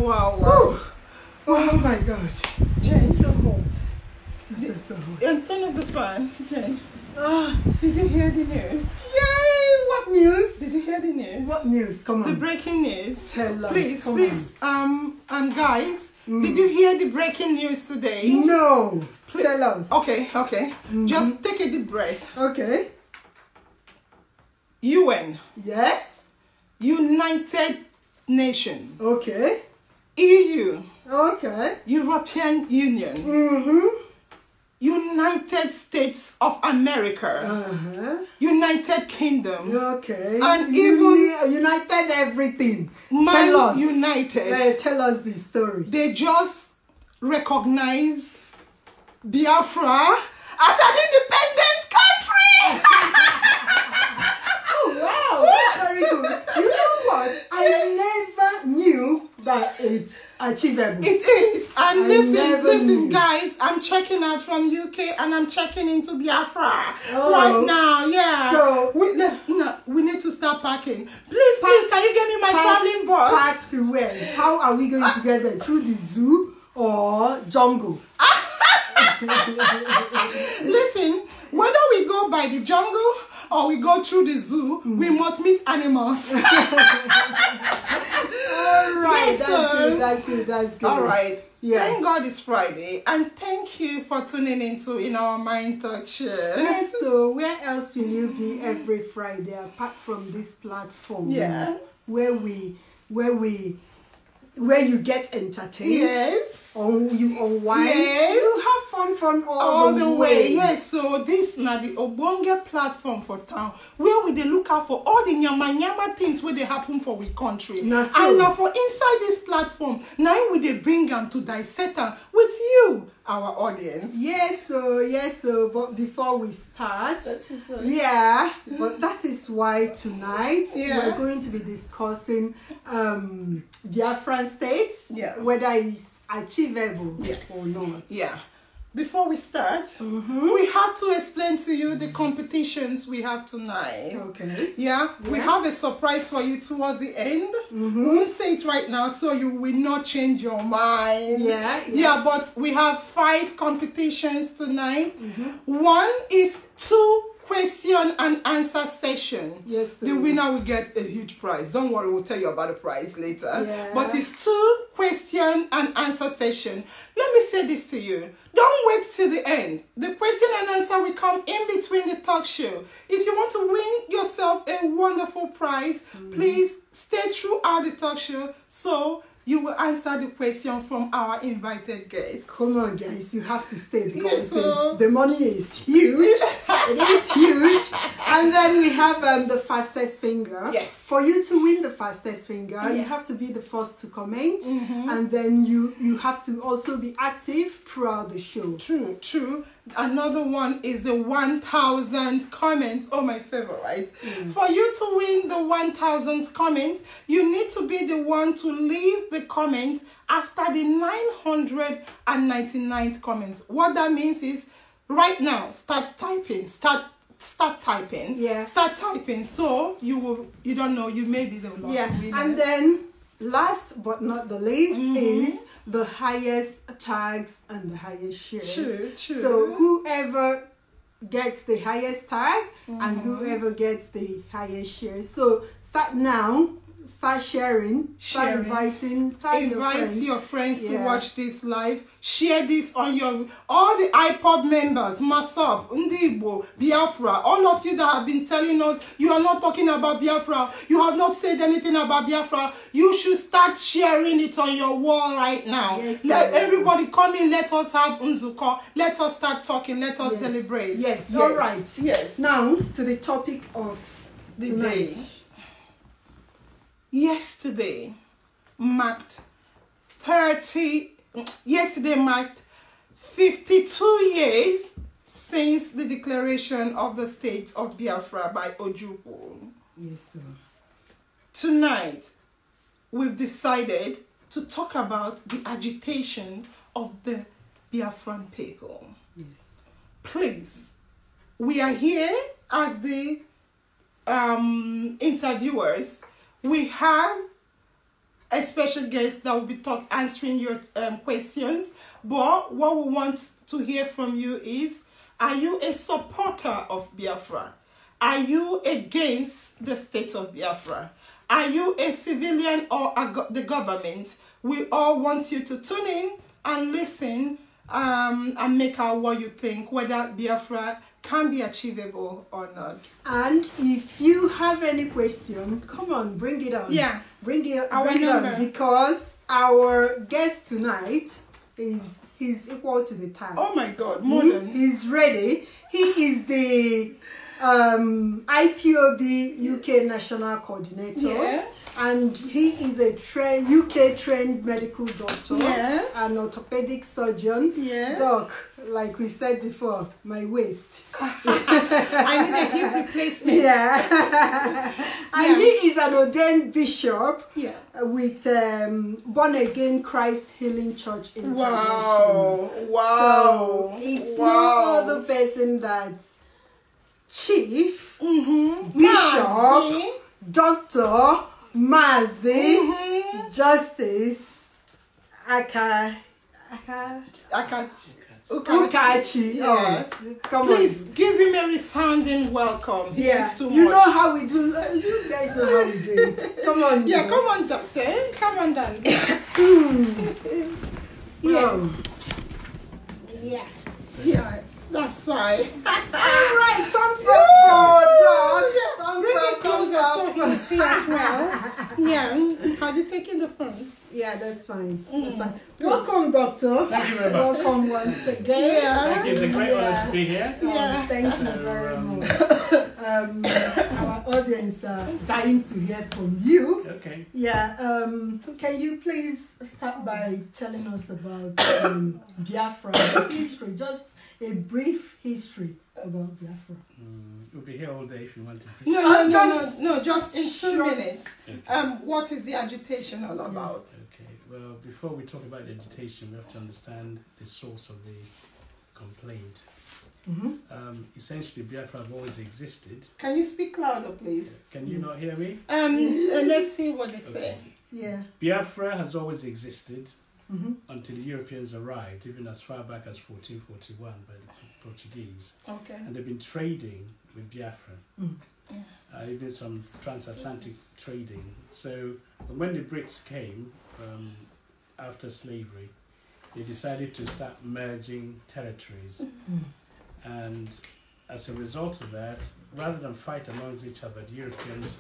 Wow. Oh my God. Jane, it's so hot. So hot. And turn off the fan, Jane. Did you hear the news? Yay! What news? Did you hear the news? What news? Come on. The breaking news. Tell us. Please, Come please, guys, did you hear the breaking news today? No. Please. Tell us. Okay. Just take a deep breath. Okay. UN. Yes. United Nations. Okay. EU. Okay. European Union. United States of America. United Kingdom. Okay. And even United everything. Man Tell us. United. Tell us the story. They just recognize Biafra as an independent country. Oh wow, that's very good. You know what? I never knew that it's achievable. It is. And listen, knew. guys, I'm checking out from UK and I'm checking into Biafra Oh. right now. Yeah. So we need to start packing. Please, can you get me my traveling bus? Pack to where? How are we going to get there? Through the zoo or jungle? Listen, whether we go by the jungle or we go through the zoo, we must meet animals. All right, Listen. that's good. All right. Yeah. Thank God it's Friday, and thank you for tuning into In Our Mind Talk Show. Yes, so where else will you be every Friday apart from this platform? Yeah. Where you get entertained. Yes. You unwind. Yes. You have fun all the way. Yes, so this na the Obonge platform for town where we dey look out for all the nyama things where they happen for we country. Na so. And now for inside this platform, now we dey bring am to dissect am with you, our audience. Yes, so but before we start, but that is why tonight we're going to be discussing Biafran state, whether it's achievable or not. Yeah. Before we start, we have to explain to you the competitions we have tonight. Okay. Yeah, we have a surprise for you towards the end. We won't say it right now so you will not change your mind. Yeah, but we have 5 competitions tonight. One is 2 question and answer session. Yes, sir. The winner will get a huge prize. Don't worry, we'll tell you about the prize later. Yeah. But it's 2 question and answer session. Let me say this to you. Don't wait till the end. The question and answer will come in between the talk show. If you want to win yourself a wonderful prize, please stay throughout the talk show so you will answer the question from our invited guests. Come on, guys, you have to stay because so the money is huge. It is huge. And then we have the fastest finger. Yes. For you to win the fastest finger, you have to be the first to comment. And then you have to also be active throughout the show. True. Another one is the 1,000 comments. Oh, my favorite. For you to win the 1,000 comments, you need to be the one to leave the comment after the 999th comments. What that means is right now, start typing. Start typing. Yeah. Start typing. So you don't know, you may be the last winner. And then last but not the least is the highest tags and the highest shares. True. So whoever gets the highest tag and whoever gets the highest shares. So start now. Start sharing. Start inviting. Invite your friends to watch this live. Share this on all the IPOB members, Masop, Ndibo, Biafra, all of you that have been telling us you are not talking about Biafra, you have not said anything about Biafra. You should start sharing it on your wall right now. Yes, let everybody come in. Let us have unzuko. Let us start talking. Let us deliberate. Yes. All right. Yes. Now to the topic of the tonight. day. Yesterday marked 52 years since the declaration of the state of Biafra by Ojukwu. Yes, sir. Tonight, we've decided to talk about the agitation of the Biafran people. Yes. Please, we are here as the interviewers. We have a special guest that will be answering your questions. But what we want to hear from you is Are you a supporter of Biafra? Are you against the state of Biafra? Are you a civilian or the government? We all want you to tune in and listen and make out what you think, whether Biafra can be achievable or not. And if you have any question, come on, bring it on. Yeah. Bring it on, because our guest tonight he's equal to the task. Oh my God, more than. He's ready. He is the IPOB UK National Coordinator. Yeah. And he is a UK trained medical doctor, yeah, an orthopedic surgeon. Yeah. Doc, like we said before, my waist. I need a hip replacement. Yeah. And he is an ordained bishop, yeah, with Born Again Christ Healing Church Wow. International. Wow. So it's no other person that's Chief, Bishop, Doctor, Mazi, Justice Ukachi. Yeah. Come Please on. give him a resounding welcome. He is too you much. know how we do. You guys know how we do it. Come on. Yeah, come on, doctor. Come on, Dan. Yeah. Yeah. Yeah. That's fine. All right, thumbs up for Doc. Bring it closer so he can see as well. Yeah. Have you taken the front? Yeah, that's fine. That's fine. Welcome, Doctor. Thank you very much. Welcome once again. Yeah. Thank you. It's a great honor to be here. Yeah. Thank you very much. Our audience are dying to hear from you. Okay. Yeah. So can you please start by telling us about Biafra history? Just a brief history about Biafra. We'll be here all day if you want to. No, just in 2 minutes. Okay. What is the agitation all about? Okay. Well, before we talk about the agitation, we have to understand the source of the complaint. Essentially, Biafra have always existed. Can you speak louder, please? Can you not hear me? Let's see what they say. Yeah. Biafra has always existed until the Europeans arrived, even as far back as 1441 by the Portuguese. Okay. And they've been trading with Biafra. Even some transatlantic trading. So when the Brits came after slavery, they decided to start merging territories. And as a result of that, rather than fight amongst each other, the Europeans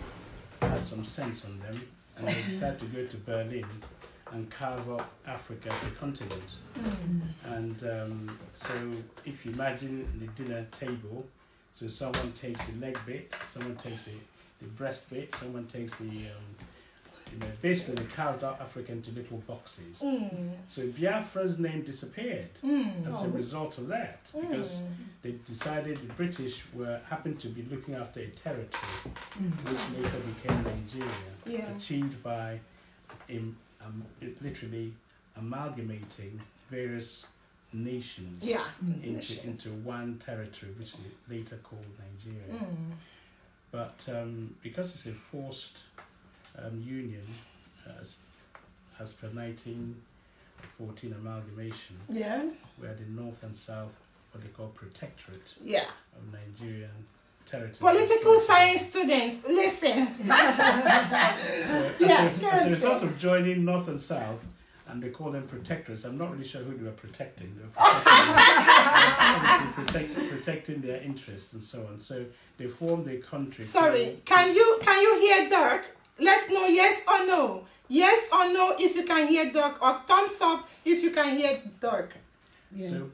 had some sense on them, and they decided to go to Berlin and carve up Africa as a continent. And so if you imagine the dinner table, so someone takes the leg bit, someone takes the breast bit, someone takes the, basically they carved out Africa into little boxes. So Biafra's name disappeared as a result of that, because they decided the British happened to be looking after a territory, which later became Nigeria, achieved by literally amalgamating various nations into one territory, which they later called Nigeria. But because it's a forced union, as per 1914 amalgamation, where the North and South, what they call protectorate of Nigerian territory. Political science students, listen. As a result of joining North and South, and they call them protectorates, I'm not really sure who they were protecting. They were protecting their interests and so on. So they formed a country. Sorry, can you hear Dirk? Let's know yes or no. Yes or no if you can hear Dirk, or thumbs up if you can hear Dirk. So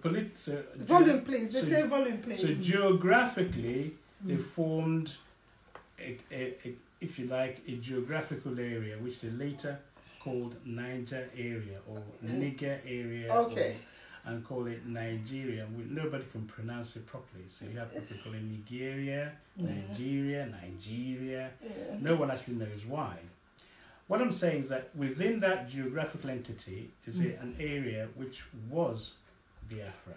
volume please. They say volume please. So geographically, they formed if you like, a geographical area which they later called Niger area or Niger area, and call it Nigeria. Nobody can pronounce it properly, so you have people calling Nigeria, Nigeria. No one actually knows why. What I'm saying is that within that geographical entity is an area which was Biafra.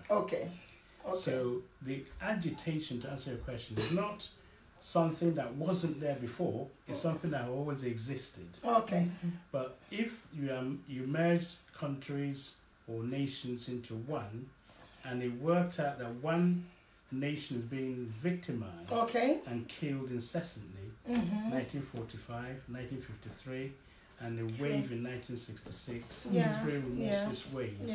So the agitation, to answer your question, is not something that wasn't there before, it's something that always existed. But if you merged countries or nations into one, and it worked out that one nation is being victimized and killed incessantly. 1945, 1953, and a wave in 1966, very remorseless waves.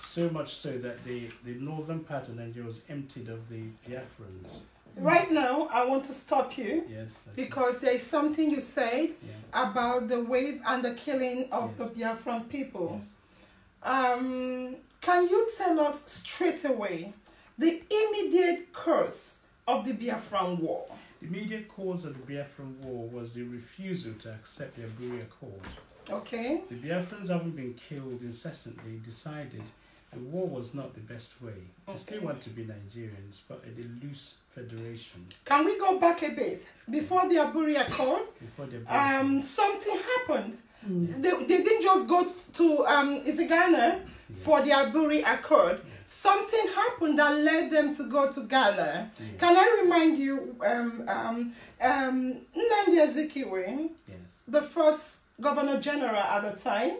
So much so that the northern part of Nigeria was emptied of the Biafrans. Right now, I want to stop you because there is something you said about the wave and the killing of the Biafran people. Can you tell us straight away the immediate cause of the Biafran War? The immediate cause of the Biafran War was the refusal to accept the Aburi Accord. Okay. The Biafrans, having been killed incessantly, decided the war was not the best way. They still want to be Nigerians, but a loose federation. Can we go back a bit? Before the Aburi Accord, something happened. They didn't just go to Ghana for the Aburi Accord. Something happened that led them to go to Ghana. Can I remind you, Nnamdi Azikiwe, the first Governor General at the time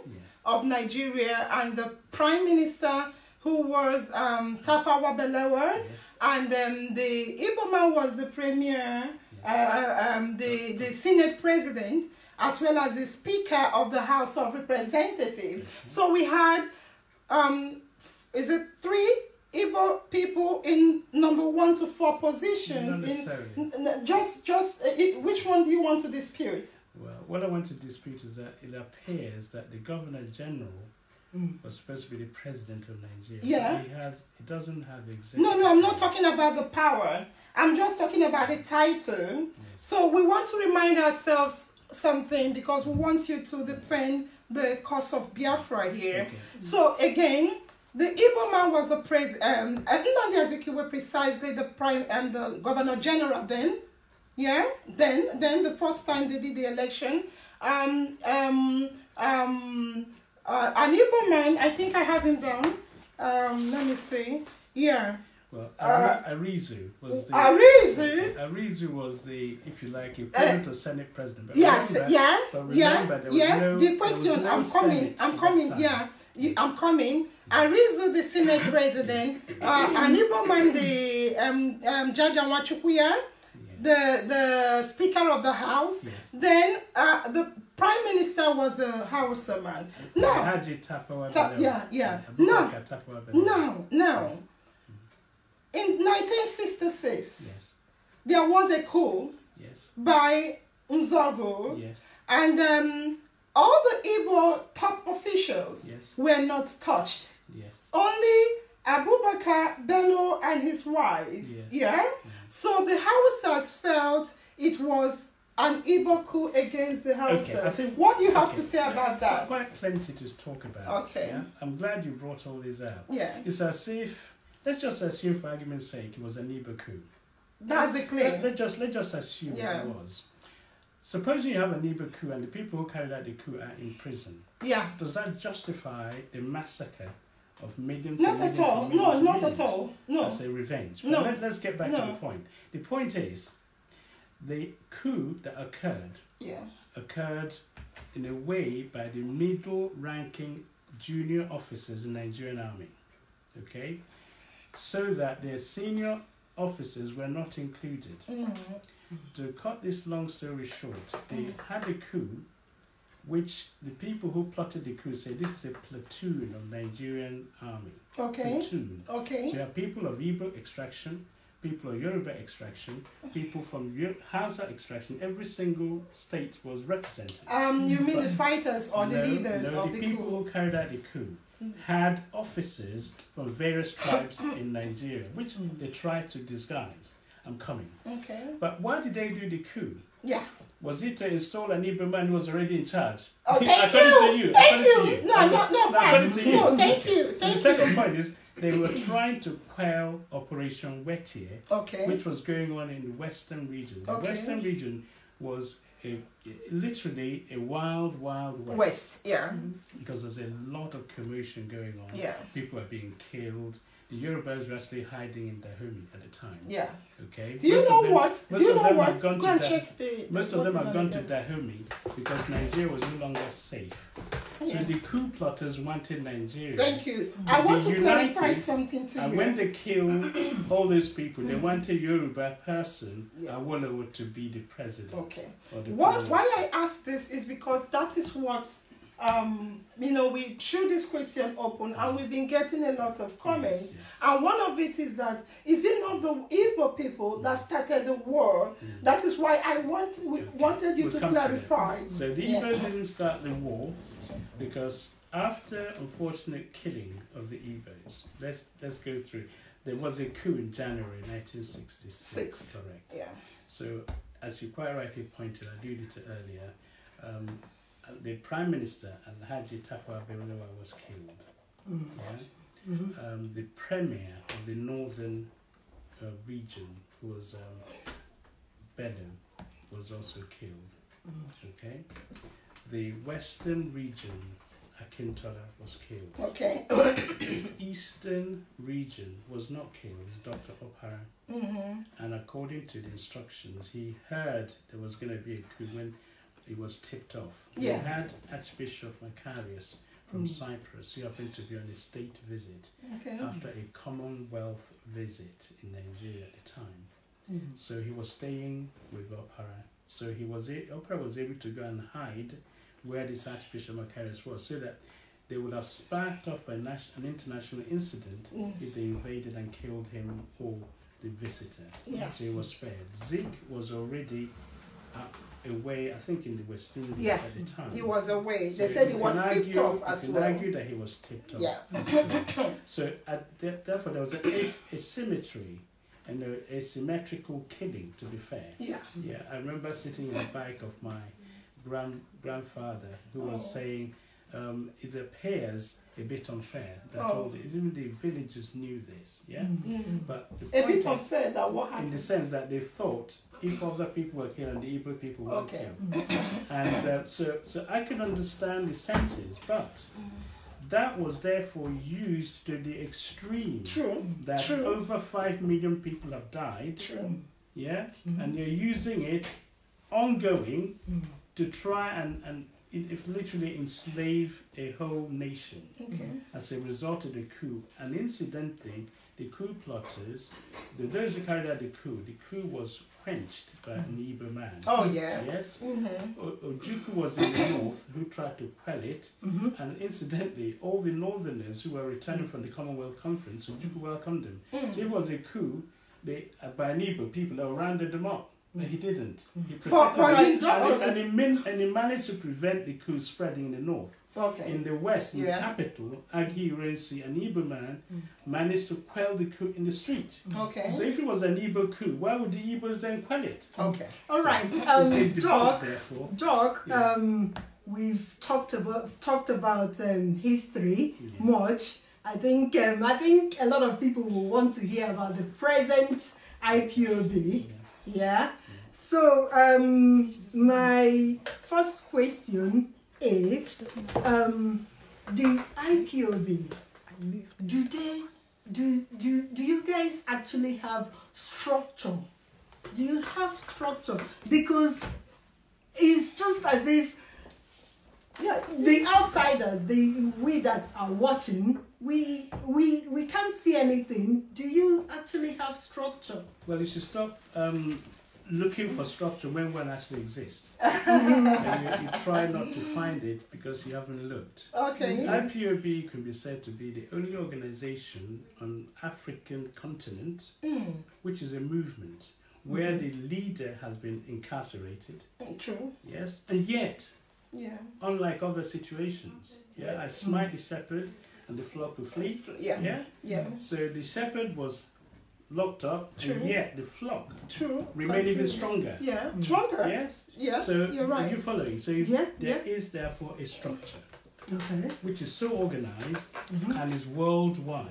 of Nigeria, and the Prime Minister who was Tafawa Balewa, and the Igbo man was the Premier, the Senate President, as well as the Speaker of the House of Representatives. So we had, is it 3 Igbo people in number 1 to 4 positions? Which one do you want to dispute? Well, what I want to dispute is that it appears that the Governor General was supposed to be the President of Nigeria. He doesn't have the executive. No, I'm not talking about the power. I'm just talking about the title. So we want to remind ourselves something because we want you to defend the cause of Biafra here. So again, the Igbo man was the president, Nnamdi Azikiwe precisely the prime and the Governor General then. Then the first time they did the election, an Igbo man, I think I have him down. Let me see. Well, Arizu was the Arizu was the, if you like, equivalent of Senate President. But The question, I'm coming. I'm coming. Arizu, the Senate President, an Igbo man, the Jaja Wachukuya, the Speaker of the House. Then the Prime Minister was the Hausa man. No. No. In 1966, there was a coup by Nzogo, and all the Igbo top officials were not touched. Only Abubakar Bello and his wife. So the Hausas felt it was an Igbo coup against the Hausas. What do you have to say about that? Quite plenty to talk about. I'm glad you brought all this out. It's as if, let's just assume for argument's sake it was an Igbo coup. That's the claim. Let's just assume it was. Suppose you have an Igbo coup and the people who carried out the coup are in prison. Does that justify the massacre of millions? Not at all. No, not at all. No. That's a revenge. But let's get back to the point. The point is, the coup that occurred in a way by the middle-ranking junior officers in the Nigerian army. So that their senior officers were not included. To cut this long story short, they had a coup, which the people who plotted the coup say this is a platoon of Nigerian army. Platoon. So you have people of Igbo extraction, people of Yoruba extraction, people from Hausa extraction. Every single state was represented. You mean the fighters or the leaders of the coup? The people who carried out the coup had officers from various tribes in Nigeria, which they tried to disguise. I'm coming. But why did they do the coup? Was it to install an Igbo man who was already in charge? Thank you. Thank you. The second point is they were trying to quell Operation Wetie, which was going on in the Western region. The Western region was literally a wild west. Because there's a lot of commotion going on. People are being killed. The Yorubas were actually hiding in Dahomey at the time. Do you know what? Most of them have gone to Dahomey because Nigeria was no longer safe. So the coup plotters wanted Nigeria. Thank you. I want to clarify something to you. And when they killed all those people, they wanted Yoruba person, Awolowo, to be the president. Okay. Why I ask this is because that is what, you know, we threw this question open and we've been getting a lot of comments. Yes, yes. And one of it is that, is it not the Igbo people that started the war? That is why we wanted you to clarify. So the Igbos didn't start the war because after unfortunate killing of the Igbos, let's go through. There was a coup in January 1966, correct? Yeah. So, as you quite rightly pointed, I alluded to earlier, the Prime Minister, Alhaji Tafawa Balewa, was killed. Yeah? The Premier of the Northern region, who was Bello, was also killed. Okay? The Western region, Akintola, was killed. Okay. The Eastern region was not killed, it was Dr. Ophara. And according to the instructions, he heard there was going to be a coup when it was tipped off. Yeah. He had Archbishop Macarius from Cyprus, who happened to be on a state visit after a Commonwealth visit in Nigeria at the time. So he was staying with Ophara. So Ophara was able to go and hide where this Archbishop Macarius was, so that they would have sparked off an international incident if they invaded and killed him or the visitor. Yeah. So he was spared. Zeke was already away, I think, in the West Indies at the time. He was away. So they said he was tipped off as well. You can argue that he was tipped off. Yeah. So therefore there was a symmetry and an asymmetrical killing, to be fair. Yeah. Yeah. I remember sitting in the back of my grandfather who was saying it appears a bit unfair that all even the villagers knew this, but the a point bit unfair that what happened in the sense that they thought if other people were killed and the Igbo people were killed, and so I can understand the senses, but that was therefore used to the extreme. That over 5 million people have died. And you're using it ongoing to try and if literally enslave a whole nation as a result of the coup. And incidentally, the coup plotters, those who carried out the coup was quenched by an Igbo man. Yes? Ojukwu was in the north who tried to quell it. And incidentally, all the northerners who were returning from the Commonwealth Conference, Ojukwu welcomed them. So it was a coup by an Igbo people that rounded them up. But he didn't. He and he managed to prevent the coup spreading in the north. In the west, in the capital, Agi Irensi, an Igbo man, managed to quell the coup in the street. So if it was an Igbo coup, why would the Igbos then quell it? All right. Doc, we've talked about history much. I think a lot of people will want to hear about the present IPOB. So my first question is the IPOB. Do you guys actually have structure? Do you have structure? Because it's just as if the outsiders, we that are watching, we can't see anything. Do you actually have structure? Well, you should stop looking for structure when one actually exists. And you try not to find it because you haven't looked. IPOB can be said to be the only organization on African continent which is a movement where the leader has been incarcerated. Yes, and yet, unlike other situations, I smite the shepherd and the flock will flee. So the shepherd was locked up, and yet the flock remained even stronger. Stronger. Yes. So you're right. You're following. So there is therefore a structure, which is so organized and is worldwide.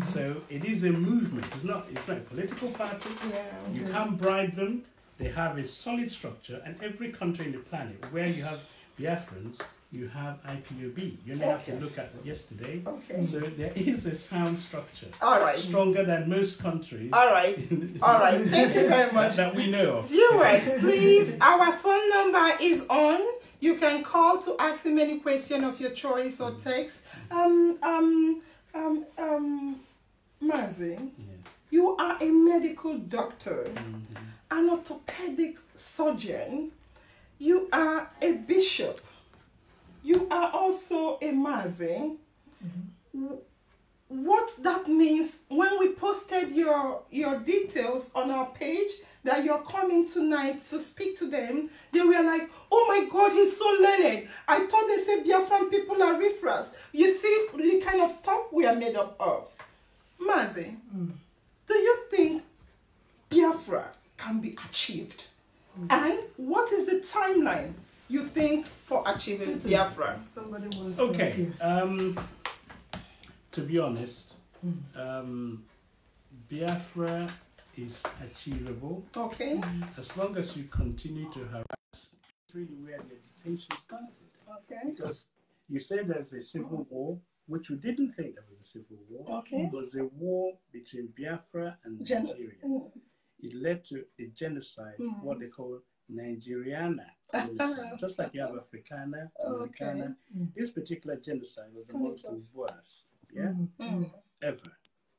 So it is a movement. It's not a political party. You can't bribe them. They have a solid structure, and every country on the planet where you have Biafrans, you have IPOB. You only have to look at yesterday. So there is a sound structure. Stronger than most countries. Thank you very much. That we know of. Viewers, please, our phone number is on You can call to ask him any question of your choice or text. Mazi, you are a medical doctor, an orthopedic surgeon. You are a bishop. You are also a Mazi. What that means, when we posted your details on our page that you're coming tonight to speak to them, they were like, oh my God, he's so learned. I thought they said Biafran people are riffraffs. You see the kind of stuff we are made up of. Mazi, do you think Biafra can be achieved? And what is the timeline you think for achieving Biafra? Somebody wants okay. To be honest, Biafra is achievable. Okay. As long as you continue to harass. It's really where the agitation started. Okay. Because you said there's a civil war, which we didn't think there was a civil war. Okay. It was a war between Biafra and Nigeria. It led to a genocide, what they call Nigeriana genocide. Just like you have Africana, Americana. This particular genocide was the most worst, ever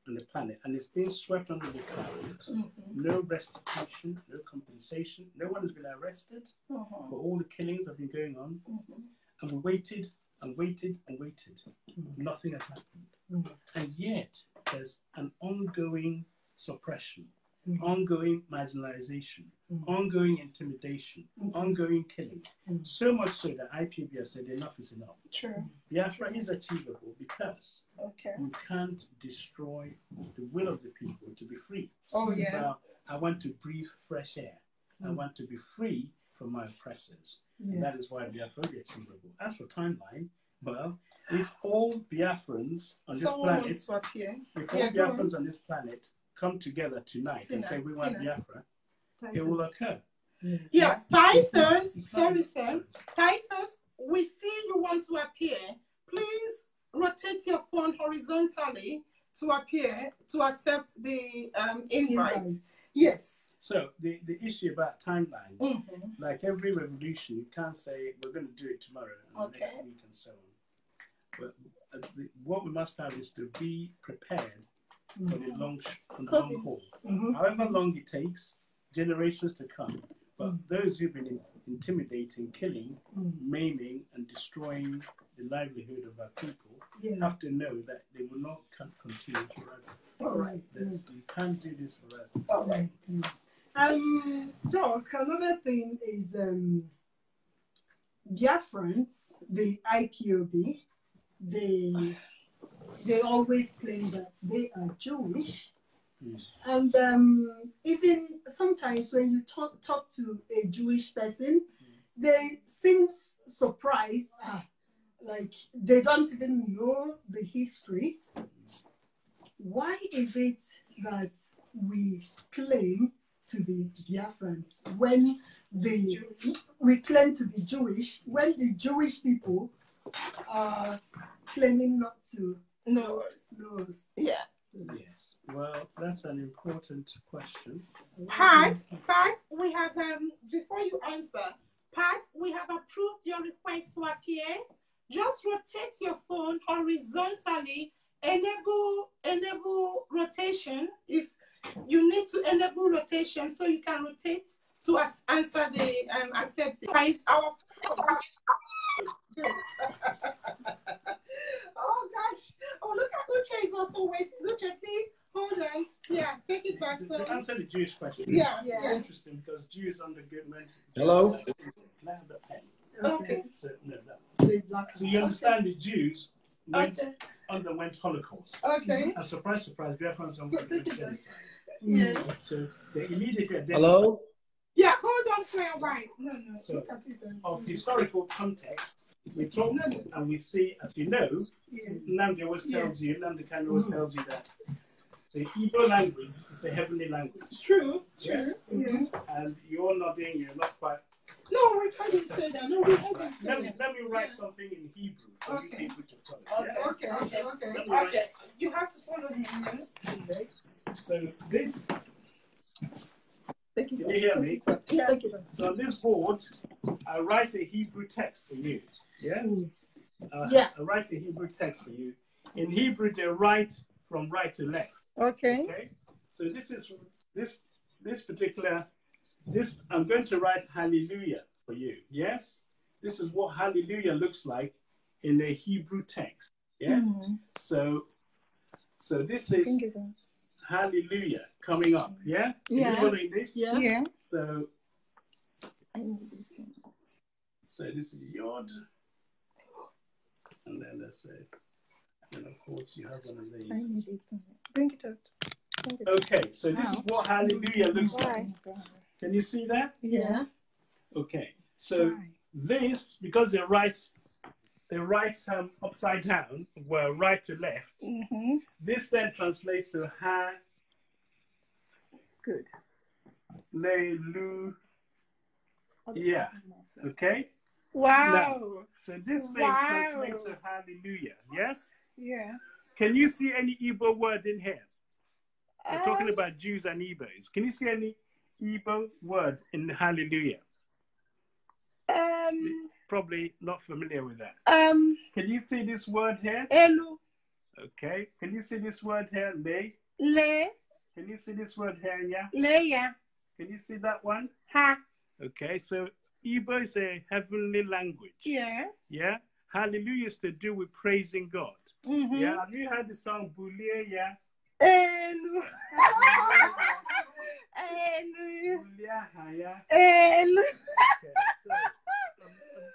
on the planet. And it's been swept under the carpet. No restitution, no compensation. No one has been arrested for all the killings that have been going on. And we waited and waited and waited. Nothing has happened. And yet, there's an ongoing suppression, ongoing marginalization, ongoing intimidation, ongoing killing. So much so that IPOB has said enough is enough. True. Biafra is achievable because you can't destroy the will of the people to be free. Well, I want to breathe fresh air. I want to be free from my oppressors. And that is why Biafra is achievable. As for timeline, well, if all Biafrans on this planet, come together tonight and say we want Biafra, it will occur. Yeah, Titus, sorry sir, Titus, we see you want to appear. Please rotate your phone horizontally to appear, to accept the invite. Yes. So the issue about timeline, like every revolution, you can't say we're going to do it tomorrow and the next week and so on. But what we must have is to be prepared for the long haul. However long it takes, generations to come. But those who've been intimidating, killing, maiming, and destroying the livelihood of our people have to know that they will not continue forever. All right. You can't do this forever. All right. Doc, another thing is Biafrans, the IPOB, they always claim that they are Jewish. And even sometimes when you talk to a Jewish person, they seem surprised, like they don't even know the history. Why is it that we claim to be Biafrans when we claim to be Jewish, when the Jewish people are claiming not to know us? Yeah. Yes. Well, that's an important question. Pat, we have before you answer, Pat, we have approved your request to appear. Just rotate your phone horizontally. Enable rotation if you need to enable rotation, so you can rotate to answer the accept. Our oh gosh! Oh, look at Uche is also waiting. Uche, please hold on. Yeah, take it back. So to answer the Jewish question, it's interesting because Jews underwent. Hello. Okay. So So you understand the Jews underwent Holocaust. Okay. And surprise, Biafrans underwent genocide. Yeah. So they immediately identified. Hello. Yeah, hold on for a while. No. So, of historical context, we talk and we see, as you know, Nnamdi always tells you, Kanu always tells you that the Igbo language is a heavenly language. True. Yes. Yeah. And you're nodding, you're not quite. No, we can't say that. No, we can't say Let that. me write something in Hebrew for you people to follow. Okay. You have to follow him. So this Take it Can you hear me? Yeah. Take it on. So on this board, I write a Hebrew text for you. Yeah? I write a Hebrew text for you. In Hebrew, they write from right to left. Okay. Okay? So this is this particular I'm going to write hallelujah for you. Yes? This is what hallelujah looks like in the Hebrew text. Yeah? So this is hallelujah coming up. Yeah? Yeah. Are you following this? Yeah. Yeah. So this is Yod. And then let's say, and of course you have one of these. I need it. Bring it out. Okay, so this is what hallelujah looks like. Can you see that? Yeah. Okay, so this, because they write upside down, well, right to left. This then translates to ha. Good. Le, lu. Yeah. Okay. Wow. Now, so this thing translates to hallelujah. Yes. Yeah. Can you see any Igbo word in here? We're talking about Jews and Igbos. Can you see any Igbo word in hallelujah? Probably not familiar with that. Can you see this word here? Elu. Okay. Can you see this word here? Le. Le. Can you see this word here? Yeah. Le. Yeah. Can you see that one? Ha. Okay. So Igbo is a heavenly language. Yeah. Yeah. Hallelujah is to do with praising God. Yeah. Have you heard the song Bulie? Yeah. Elu. Elu. Elu.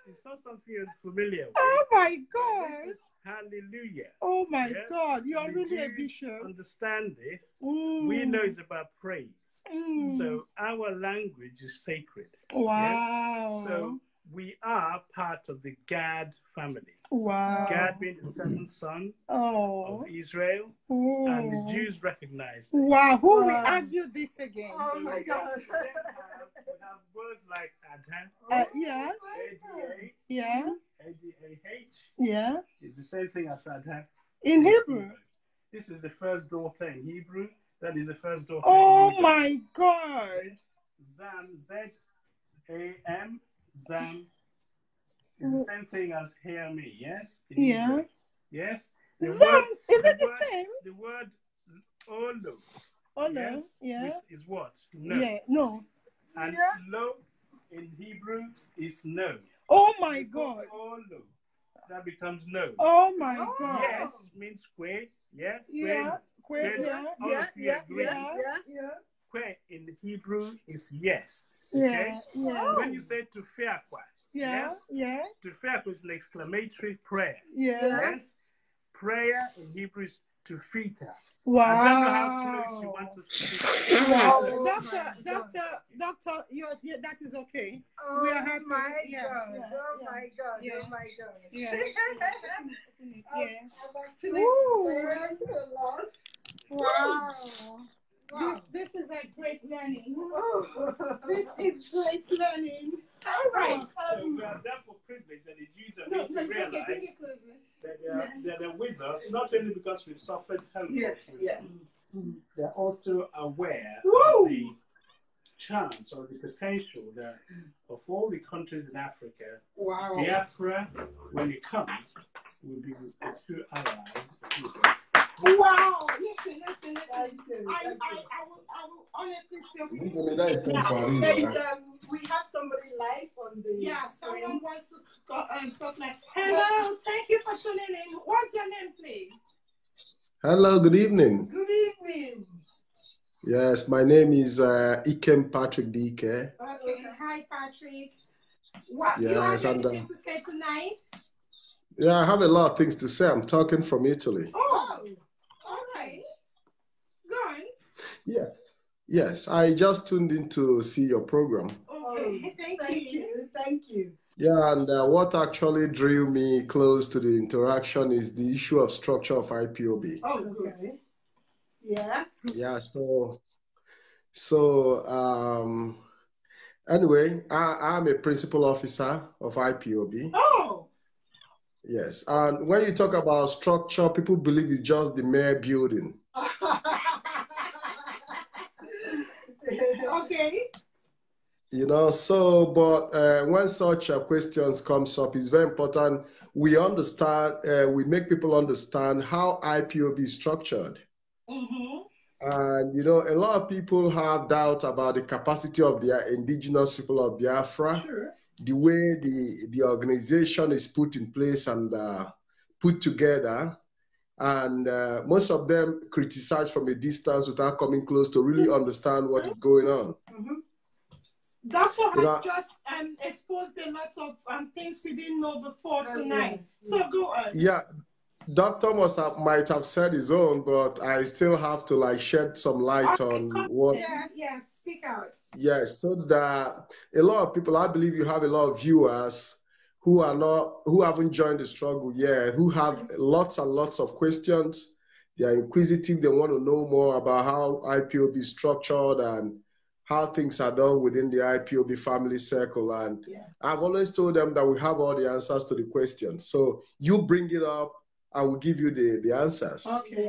It's not something you're familiar with. Oh my God. This is hallelujah. Oh my God. You're The really a Jews bishop. understand this. We know it's about praise. So our language is sacred. Wow. Yeah? So we are part of the Gad family. Wow. Gad being the seventh son of Israel, and the Jews recognize this. Wow. Who will argue this again? Oh my God. We have words like Adha. Yeah. A-D-A. Yeah. A-D-A-H. Yeah. It's the same thing as Adha. In Hebrew. This is the first daughter in Hebrew. That is the first daughter in Hebrew. My God. Zam, Z-A-M, Zam. It's the same thing as hear me, yes? Yeah. Hebrew. Yes? Zam, is it the same? The word Olo. Olo, yes, yeah. Is what? No. Yeah, no. And lo in Hebrew is no. Oh my God. Olo. That becomes no. Oh my God. Yes means kwe. Yeah. Yeah. Kwe. Yeah. Kwe in Hebrew is yes. Okay? Yeah. When you say to feakwa. Yes. Yeah. To feakwa is an exclamatory prayer. Yeah. Yes. Prayer in Hebrew is to fita. Wow. I don't know how close you want to speak. Wow. Doctor, that is okay. Oh, we are happy. My God. Oh my God. Yeah. Oh my God. Yeah. Wow. This is a great learning. This is great learning. All right. So we are therefore privileged that the Jews are made to realize that they're with us, not only because we've suffered Holocaust with them, they're also aware of the chance or the potential that of all the countries in Africa, Biafra, when it comes, will be a true ally of Israel. Wow! Listen. I will honestly say we have somebody live on the someone wants to talk like, hello, thank you for tuning in. What's your name, please? Hello, good evening. Good evening. Yes, my name is Ikem Patrick Dike. Okay, hi Patrick. What you have anything to say tonight? Yeah, I have a lot of things to say. I'm talking from Italy. Oh, all right. Go on. Yeah. Yes, I just tuned in to see your program. Okay, thank you. Yeah, and what actually drew me close to the interaction is the issue of structure of IPOB. Oh, okay. Yeah. Yeah, anyway, I'm a principal officer of IPOB. Oh. Yes, and when you talk about structure, people believe it's just the mere building. Okay, Okay. You know, so, but when such questions comes up, it's very important we understand, we make people understand how IPOB is structured. And, you know, a lot of people have doubt about the capacity of the indigenous people of Biafra, the way the organization is put in place and put together. And most of them criticize from a distance without coming close to really understand what is going on. Doctor has just exposed a lot of things we didn't know before tonight. So go on. Yeah, Doctor might have said his own, but I still have to like shed some light on what. Yeah, speak out. Yes, so that a lot of people, I believe you have a lot of viewers who haven't joined the struggle yet, who have lots and lots of questions. They are inquisitive. They want to know more about how IPOB is structured and how things are done within the IPOB family circle. And I've always told them that we have all the answers to the questions. So you bring it up, I will give you the answers. Okay.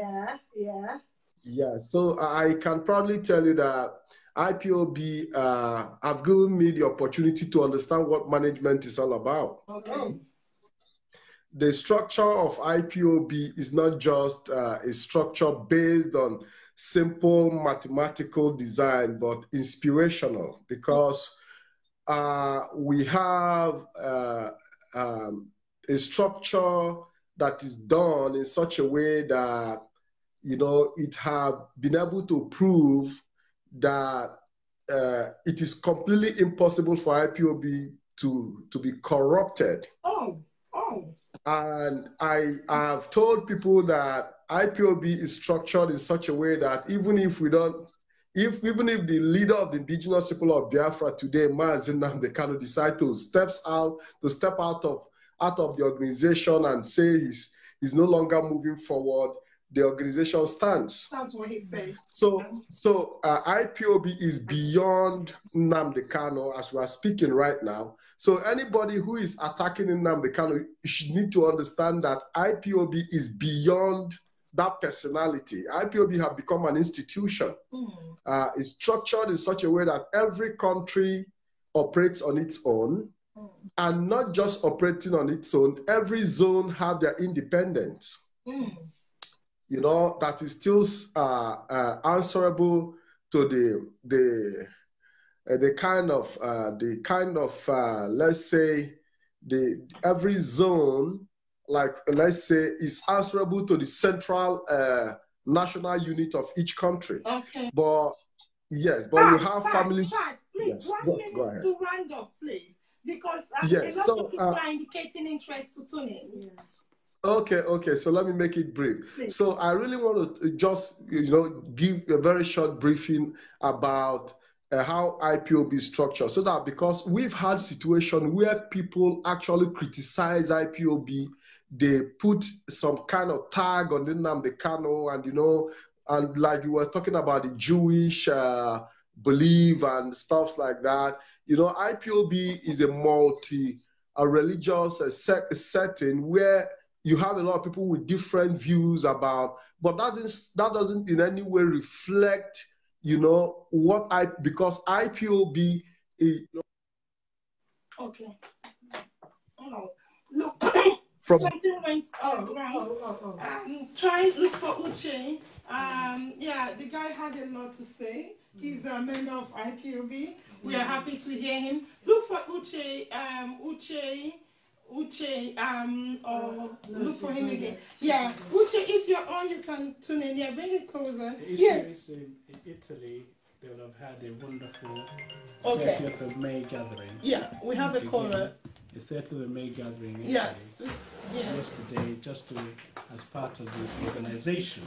Yeah, so I can probably tell you that IPOB have given me the opportunity to understand what management is all about. Okay. The structure of IPOB is not just a structure based on simple mathematical design, but inspirational, because we have a structure that is done in such a way that, you know, it have been able to prove that it is completely impossible for IPOB to be corrupted. And I have told people that IPOB is structured in such a way that even if the leader of the indigenous people of Biafra today, Mazi Nnamdi Kanu, decide to step out of the organization and say he's no longer moving forward, the organization stands. That's what he said. So IPOB is beyond Nnamdi Kanu as we are speaking right now. So anybody who is attacking Nnamdi Kanu should need to understand that IPOB is beyond that personality. IPOB have become an institution. It's structured in such a way that every country operates on its own, and not just operating on its own, every zone have their independence. You know, that is still answerable to the kind of let's say every zone, like let's say, is answerable to the central national unit of each country. Okay. But yes, but you have families. Please, Yes, 1 minute go ahead. to round up, please, because Yes, a lot of people are indicating interest to tune in. Okay, so let me make it brief. Please. So I really want to just, you know, give a very short briefing about how IPOB is structured, so that, because we've had situations where people actually criticize IPOB, they put some kind of tag on the Nnamdi Kanu, and, you know, and like you were talking about the Jewish belief and stuff like that. You know, IPOB is a multi-religious setting where you have a lot of people with different views about, but that doesn't in any way reflect, you know, because IPOB is. Okay. Oh, look, From something went wrong. Try look for Uche. Yeah, the guy had a lot to say. He's a member of IPOB. We are happy to hear him. Look for Uche. Or look for him again. Yeah, Uche, if you're on, you can tune in. Yeah, bring it closer. The issue Yes. is in Italy, they would have had a wonderful 30th of May gathering. Yeah, we have a caller. The 30th of May gathering in Yes. Italy. Yes. Yesterday, as part of this organization.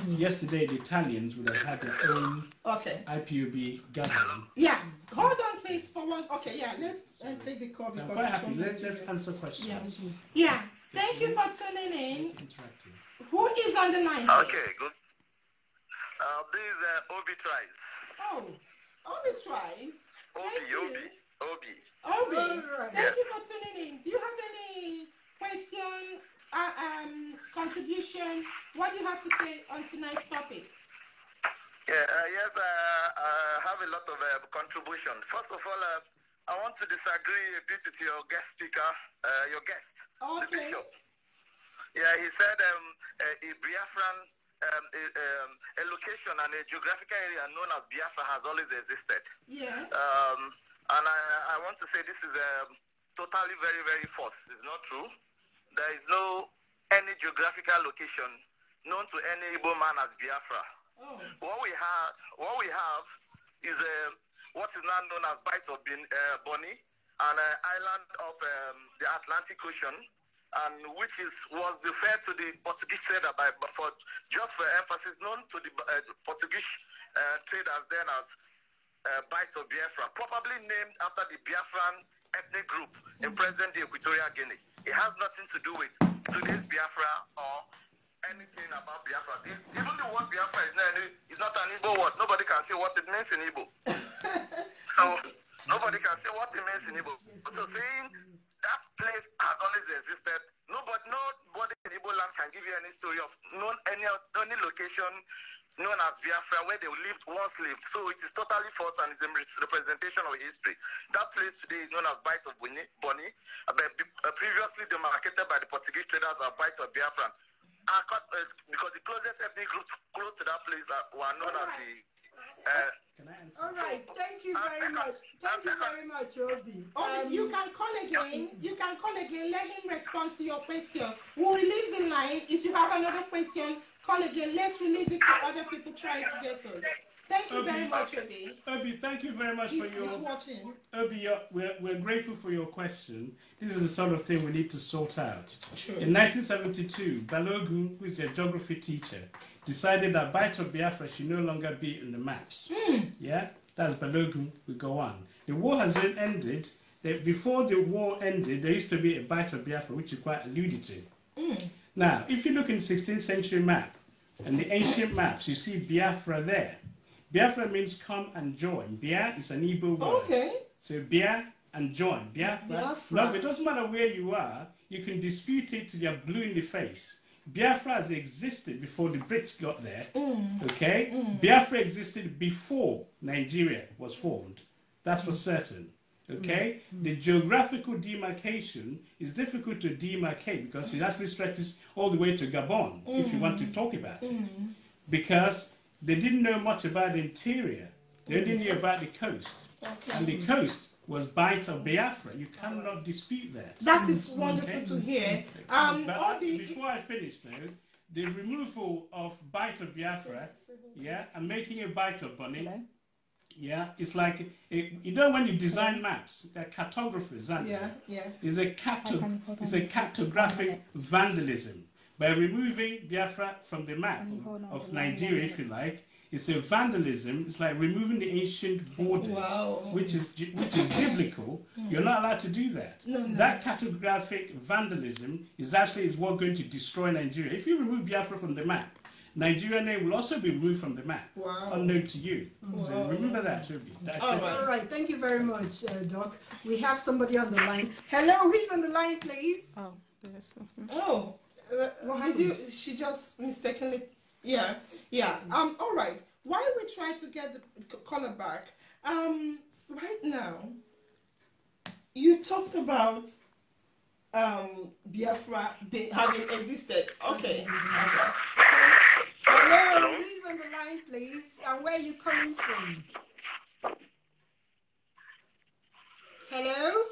Yesterday, the Italians would have had their own IPOB gathering. Yeah, hold on please for one. Okay, yeah, let's take the call. So I'm quite happy. Let's answer questions. Yeah, thank you for tuning in. Interacting. Who is on the line? Okay, good. This is Obi Tries. Oh, Obi Tries. Obi. Thank you for tuning in. Do you have any question, contribution? What do you have to say on tonight's topic? Yes, I have a lot of contribution. First of all, I want to disagree a bit with your guest speaker, your guest, the bishop. Yeah, he said a Biafran, a location and a geographical area known as Biafra has always existed. Yeah. And I want to say this is totally very, very false. It's not true. There is no any geographical location known to any Igbo man as Biafra. Oh. What we have is what is now known as Bight of Bonny, an island of the Atlantic Ocean, and which was referred to the Portuguese trader for emphasis, known to the Portuguese traders then as Bight of Biafra, probably named after the Biafran ethnic group in present-day Equatorial Guinea. It has nothing to do with today's Biafra or anything about Biafra. Even the word Biafra is not an Igbo word. Nobody can say what it means in Igbo. So nobody can say what it means in Igbo. So saying that place has always existed, nobody in Igbo land can give you any story of any location known as Biafra where they once lived. So it is totally false and is a representation of history. That place today is known as Bight of Bonny, previously demarcated by the Portuguese traders as Bight of Biafra. Because the closest ethnic groups close to that place were known as the... All right, thank you very much. Thank you very much, Obi. You can call again. You can call again. Let him respond to your question. We'll release the line. If you have another question, call again. Let's release it for other people trying to get us. Thank you very much, Obi. Obi, thank you very much for your... He's watching. Obi, we're grateful for your question. This is the sort of thing we need to sort out. True. In 1972, Balogun, who is a geography teacher, decided that Bight of Biafra should no longer be in the maps. Yeah, that's Balogun. We go on. The war has then ended. Before the war ended, there used to be a Bight of Biafra, which you quite alluded to. Now, if you look in the 16th century map and the ancient maps, you see Biafra there. Biafra means come and join. Bia is an Igbo word. Okay. So Bia and join. Biafra. No, it doesn't matter where you are. You can dispute it till you're blue in the face. Biafra has existed before the Brits got there. Okay? Biafra existed before Nigeria was formed. That's for certain. Okay? The geographical demarcation is difficult to demarcate because it actually stretches all the way to Gabon, if you want to talk about it. Because they didn't know much about the interior. They only knew about the coast. Okay. And the coast was Bight of Biafra. You cannot dispute that. That is wonderful to hear. Before I finish, though, the removal of Bight of Biafra, yeah, and making a Bight of Bonny, yeah, it's like, you know when you design maps, they're cartographers, aren't they? Yeah. It's a cartographic vandalism. By removing Biafra from the map of Nigeria, if you like, it's a vandalism. It's like removing the ancient borders, which is biblical. You're not allowed to do that. That cartographic vandalism is what's going to destroy Nigeria. If you remove Biafra from the map, Nigeria name will also be removed from the map, unknown to you. So remember that, Toby. That's it. All right, thank you very much, Doc. We have somebody on the line. Hello, who's on the line, please? She just mistakenly... Yeah. All right. While we try to get the caller back, right now, you talked about Biafra having existed. Okay. Hello, who's on the line, please? And where are you coming from? Hello?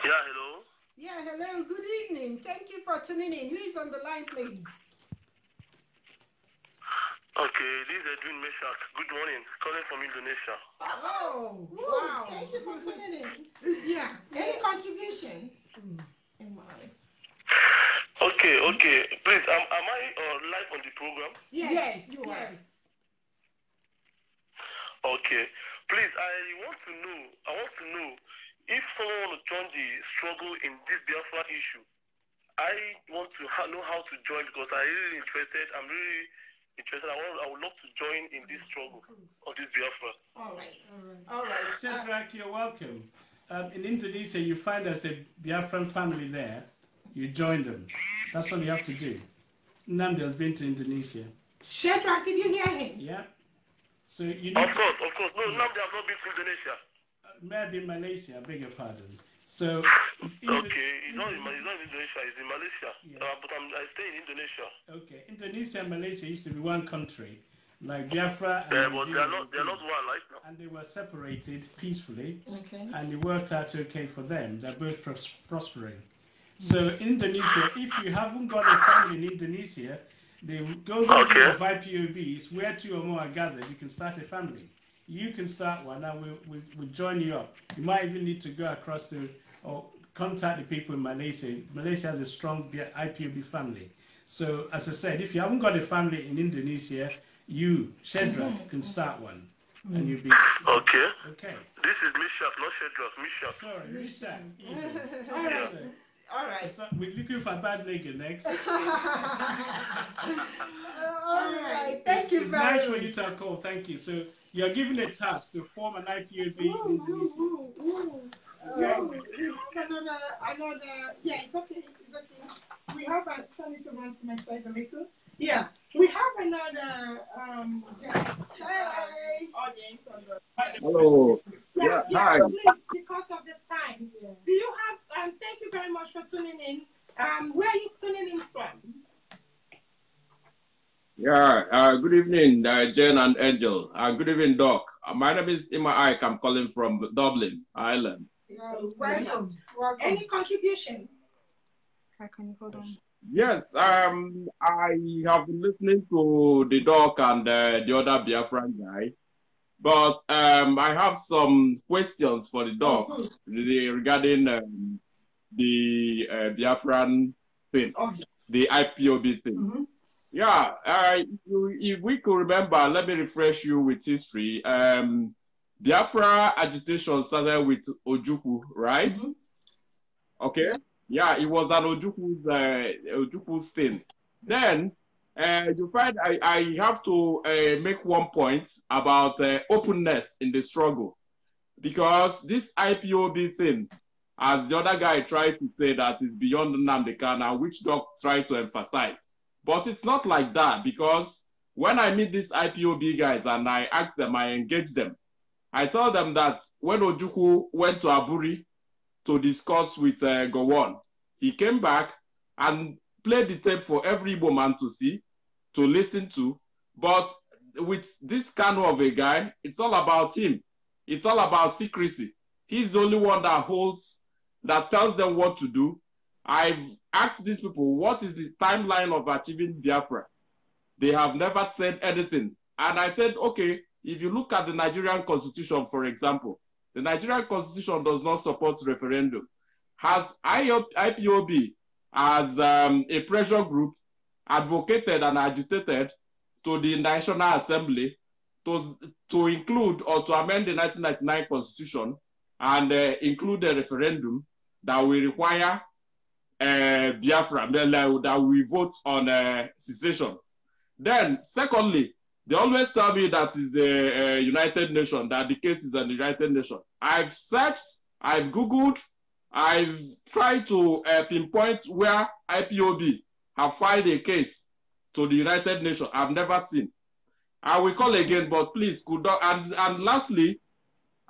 Yeah, hello? Yeah, hello. Good evening. Thank you for tuning in. Who is on the line, please? Okay, this is Edwin Meshak. Good morning. Calling from Indonesia. Oh, wow. Thank you for tuning in. Yeah. Any contribution? Okay. Please, am I live on the program? Yes, you are. Okay. Please, I want to know if someone wants to join the struggle in this Biafra issue. I want to know how to join because I'm really interested. I would love to join in this struggle of this Biafra. All right. Shadrach, you're welcome. In Indonesia, you find there's a Biafran family there. You join them. That's what you have to do. Nnamdi has been to Indonesia. Shedrack, did you hear him? Yeah. So you need Of course. No, now they have not been to Indonesia. Maybe in Malaysia, I beg your pardon. So Okay, it's not in Indonesia, it's in Malaysia. Yeah. But I stay in Indonesia. Okay, Indonesia and Malaysia used to be one country, like Biafra. Yeah, but they're not one right now. And they were separated peacefully. Okay. And it worked out okay for them. They're both prospering. So Indonesia, if you haven't got a family in Indonesia, the golden rule of IPOB is where two or more are gathered, you can start a family. You can start one, and we'll join you up. You might even need to go across to or contact the people in Malaysia. Malaysia has a strong IPOB family. So as I said, if you haven't got a family in Indonesia, you, Shedrack, can start one. And you'll be okay. Okay. This is Mishak, not Shedrack. Mishak. Sorry, Mishak. All right. So we're looking for a bad nigga next. All right. Thank you very much. It's nice for you to call. Thank you. So you're given a task to form an IPOB in Indonesia. Another. Yeah, it's okay. It's okay. We have a. Tell me to run to my side a little. Yeah, we have another audience on the. Hello. Yeah, hi. please, because of the time. Yeah. Do you have? Thank you very much for tuning in. Where are you tuning in from? Yeah. Good evening, Jen and Angel. Good evening, Doc. My name is Ima Ike. I'm calling from Dublin, Ireland. Welcome. Any contribution? Can you hold on? Yes. I have been listening to the Doc and the other Biafran guy, but I have some questions for the Doc regarding the Biafran thing, the IPOB thing. Yeah, if we could remember, let me refresh you with history. Biafra agitation started with Ojukwu, right? Okay. Yeah, it was an Ojukwu's thing. Then you find I have to make one point about openness in the struggle, because this IPOB thing, as the other guy tried to say, that is beyond Nnamdi Kanu, which Doc tried to emphasize. But it's not like that, because when I meet these IPOB guys and I ask them, I engage them, I tell them that when Ojukwu went to Aburi to discuss with Gowon, he came back and played the tape for every Igbo man to see, to listen to. But with this kind of a guy, it's all about him. It's all about secrecy. He's the only one that tells them what to do. I've asked these people, what is the timeline of achieving Biafra? They have never said anything. And I said, okay, if you look at the Nigerian constitution, for example, the Nigerian constitution does not support referendum. Has IPOB, as a pressure group, advocated and agitated to the National Assembly to include or to amend the 1999 constitution and include a referendum that will require Biafra, that we vote on secession. Then, secondly, they always tell me that is the United Nations, that the case is the United Nations. I've searched, I've Googled, I've tried to pinpoint where IPOB have filed a case to the United Nations. I've never seen. I will call again, but please, could and lastly,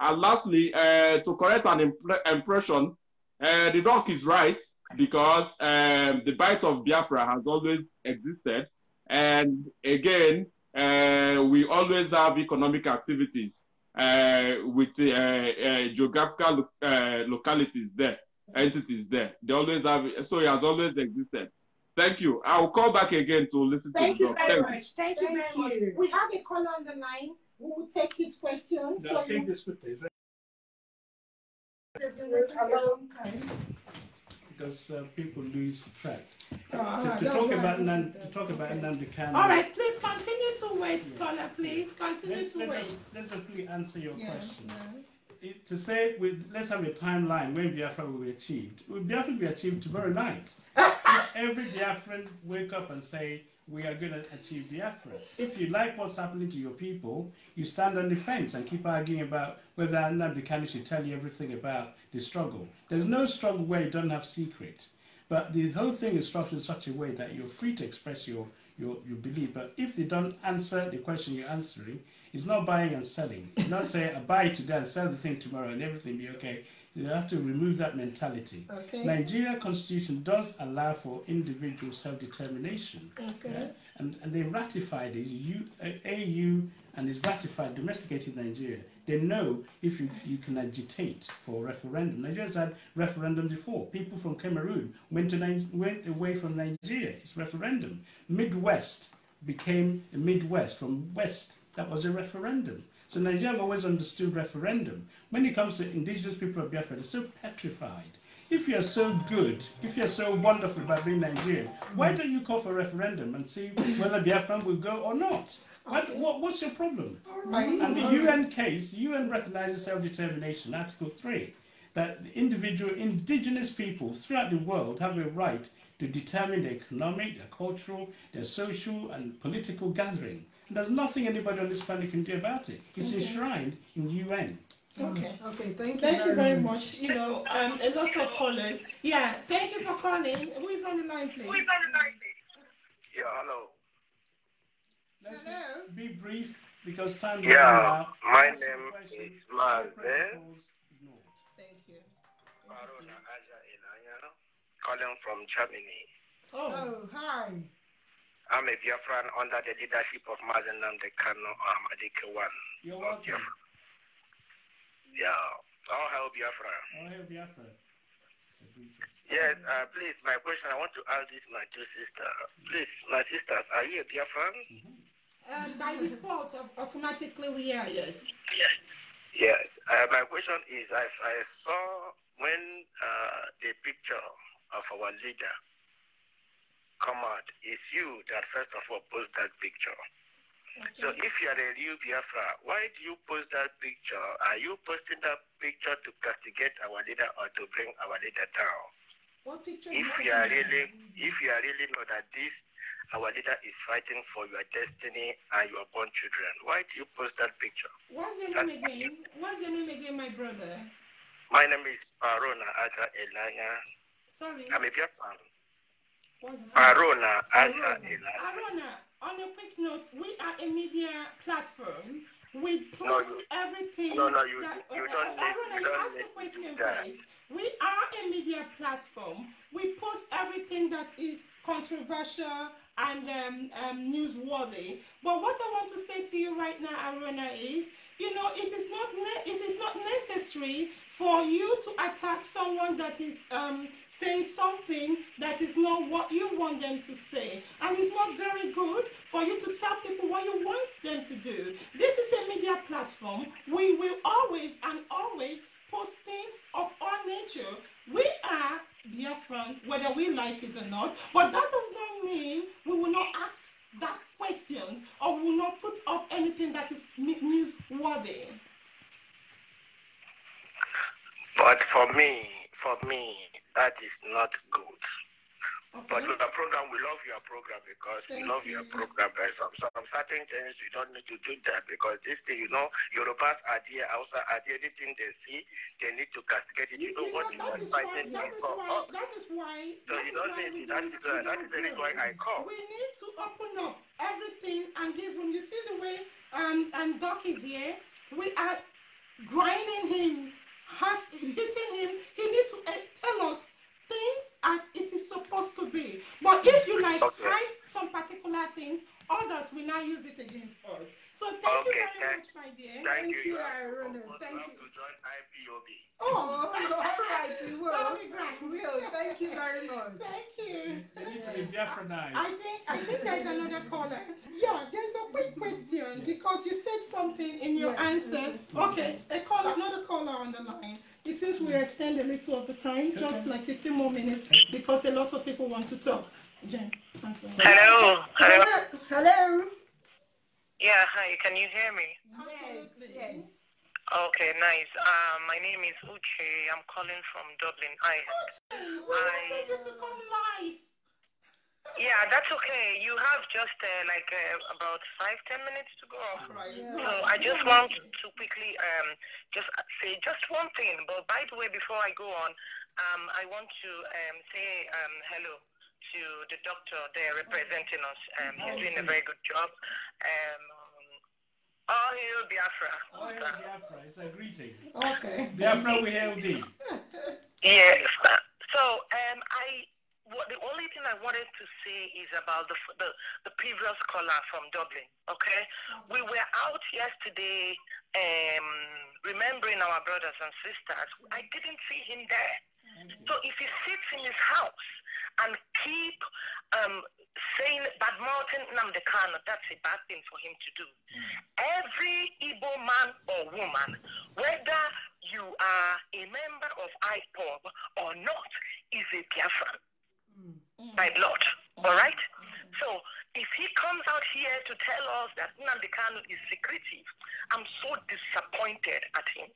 to correct an impression, the Doc is right, because the bite of Biafra has always existed, and again, we always have economic activities with geographical localities there, entities there. They always have, so it has always existed. Thank you. I will call back again to listen to the Doc. Thank you very much. Thank you very much. We have a caller on the line. We will take his question. I'll take this quickly. Because people lose track. To talk about Nnamdi Kanu. All right, please continue to wait, caller. Please continue to wait. Let's simply answer your question. To say, let's have a timeline when Biafra will be achieved. Will Biafra be achieved tomorrow night? If every Biafran wake up and say, we are going to achieve Biafra. If you like what's happening to your people, you stand on the fence and keep arguing about whether Nnamdi Kanu should tell you everything about the struggle. There's no struggle where you don't have secret. But the whole thing is structured in such a way that you're free to express your belief. But if they don't answer the question you're answering, it's not buying and selling. It's not saying I buy today and sell the thing tomorrow and everything be okay. You have to remove that mentality. Okay. Nigeria Constitution does allow for individual self-determination. Okay. Yeah? And they ratified it, AU, and it's ratified, domesticated Nigeria. They know if you can agitate for a referendum. Nigeria's had referendum before. People from Cameroon went away from Nigeria. It's referendum. Midwest became a Midwest from West. That was a referendum. So Nigeria have always understood referendum. When it comes to indigenous people of Biafra, they're so petrified. If you're so good, if you're so wonderful about being Nigerian, why don't you call for a referendum and see whether Biafran will go or not? What's your problem? And the UN case, the UN recognizes self-determination, Article 3, that the individual indigenous people throughout the world have a right to determine their economic, their cultural, their social and political gathering. And there's nothing anybody on this planet can do about it. It's enshrined in UN. Okay. Okay, thank you. Thank you very much. You know, a lot of callers. Yeah, thank you for calling. Who is on the line, please? Yeah, hello. Hello. Be brief because time is Yeah, out. my name is Maze. Thank you. Barona Aja Elanya, calling from Germany. Oh, hi. I'm a Biafran under the leadership of Mazen Namde Kanu Ahmadike You're welcome. Yeah, all hail Biafra. All hail Biafra. Yes, please, my question, I want to ask this my two sisters. Please, my sisters, are you a Biafran? By default, automatically we are, yes. Yes. My question is, I saw when the picture of our leader come out, it's you that first of all post that picture. Okay. So if you are a real Biafra, why do you post that picture? Are you posting that picture to castigate our leader or to bring our leader down? What picture? If you are really know that our leader is fighting for your destiny and your born children, why do you post that picture? What's your name again? What's your name again, my brother? My name is Barona Aja Elanya. Sorry. I'm a Biafran. Arona, on a quick note, we are a media platform. We post everything. You don't ask the question, please. We are a media platform. We post everything that is controversial and newsworthy. But what I want to say to you right now, Arona, is, you know, it is not necessary for you to attack someone that is saying something that is not what you want them to say. And it's not very good for you to tell people what you want them to do. This is a media platform. We will always post things of all nature. We are Biafran, whether we like it or not, but that does not mean we will not ask that questions or we will not put up anything that is newsworthy. But for me, that is not good. Okay. But with the program, we love your program because we love your program. But some certain things we don't need to do that because this thing, you know, Yorubas are there, Hausa are there, anything they see, they need to castigate it. You know what you are fighting for. That is why. So you don't need that is the reason why I call. We need to open up everything and give room. You see the way Doc is here. We are grinding him, hitting him. He needs to tell us things as it is supposed to be. But if you hide some particular things, others will now use it against us. So thank you very much, my dear. Thank you, Arona. Thank you. To join IPOB. Oh, all right, we will. We will. Thank you very much. Thank you. They need to be Biafranized. I think there's another caller. Yeah, there's a quick question because you said something in your answer. Okay, another caller on the line. It seems we extend a little of the time, just like 15 more minutes, because a lot of people want to talk. Jen, answer. Hello. Hello. Yeah, hi. Can you hear me? Absolutely. Yes. Okay, nice. My name is Uche. I'm calling from Dublin, Ireland. We wanted you to come live. Yeah, that's okay. You have just about 5-10 minutes to go. So I just want to quickly just say just one thing. But by the way, before I go on, I want to say hello to the doctor there representing us. He's doing a very good job. All hail Biafra. All hail Biafra. It's a greeting. Okay. Biafra, we hail thee. Yes. So the only thing I wanted to say is about the previous caller from Dublin. Okay, we were out yesterday, remembering our brothers and sisters. I didn't see him there. So if he sits in his house and keep saying bad mouthing Nnamdi Kanu, that's a bad thing for him to do. Every Igbo man or woman, whether you are a member of IPOB or not, is a Biafran by blood. All right? So if he comes out here to tell us that Nnamdi Kanu is secretive, I'm so disappointed at him.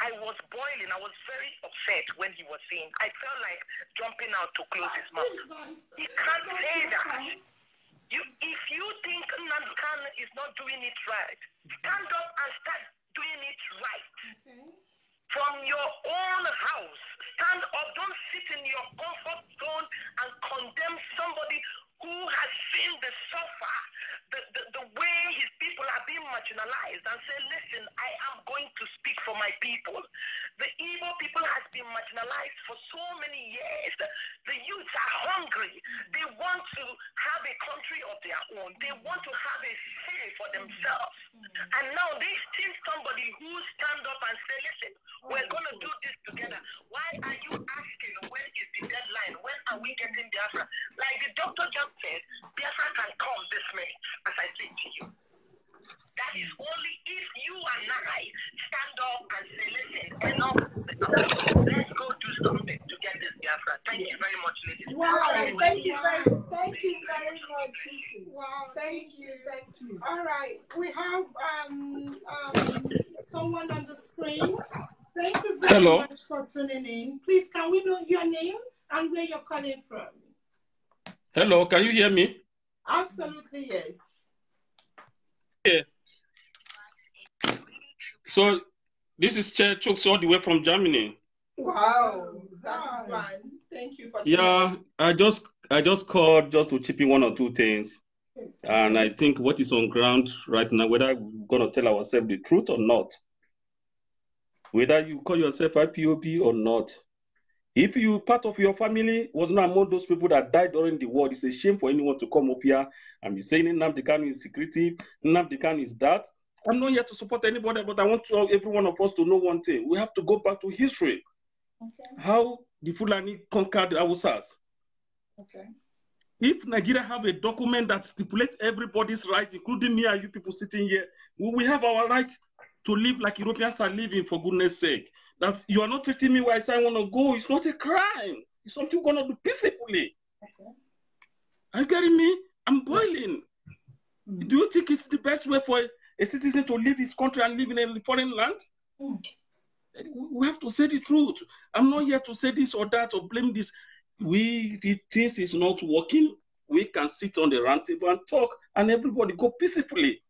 I was boiling. I was very upset when he was saying. I felt like jumping out to close his mouth. He can't say that. If you think Nnamdi Kanu is not doing it right, stand up and start doing it right. Okay. From your own house, stand up. Don't sit in your comfort zone and condemn somebody who has seen the suffer, the way his people are being marginalized, and say, listen, I am going to speak for my people. The Igbo people has been marginalized for so many years. The youths are hungry. They want to have a country of their own. They want to have a say for themselves. And now they see somebody who stand up and say, listen, we're going to do this together. Why are you asking when is the deadline? When are we getting Biafra? Like the doctor just said, Biafra can come this minute, as I said to you. That is only if you and I stand up and say, listen, enough, let's go do something to get this Biafra. Thank you very much, ladies. Wow, thank you very much. Wow, thank you. All right, we have someone on the screen. Thank you very much for tuning in. Please, can we know your name and where you're calling from? Hello, can you hear me? Absolutely, yes. Yeah. So, this is Chair Chooks all the way from Germany. Wow, that is fun. Thank you for tuning in. I just called just to chip in one or two things. And I think what is on ground right now, whether we're going to tell ourselves the truth or not, whether you call yourself IPOB or not, if you part of your family was not among those people that died during the war, it's a shame for anyone to come up here and be saying Nnamdi Kanu is secretive, Nnamdi Kanu is that. I'm not here to support anybody, but I want every one of us to know one thing. We have to go back to history. Okay. How the Fulani conquered the Hausas. Okay. If Nigeria have a document that stipulates everybody's right, including me and you people sitting here, we have our right to live like Europeans are living, for goodness sake. That's, you are not treating me where I say I want to go. It's not a crime. It's something you're going to do peacefully. Okay. Are you getting me? I'm boiling. Mm. Do you think it's the best way for a citizen to leave his country and live in a foreign land? Mm. We have to say the truth. I'm not here to say this or that or blame this. If things is not working, we can sit on the round table and talk and everybody go peacefully.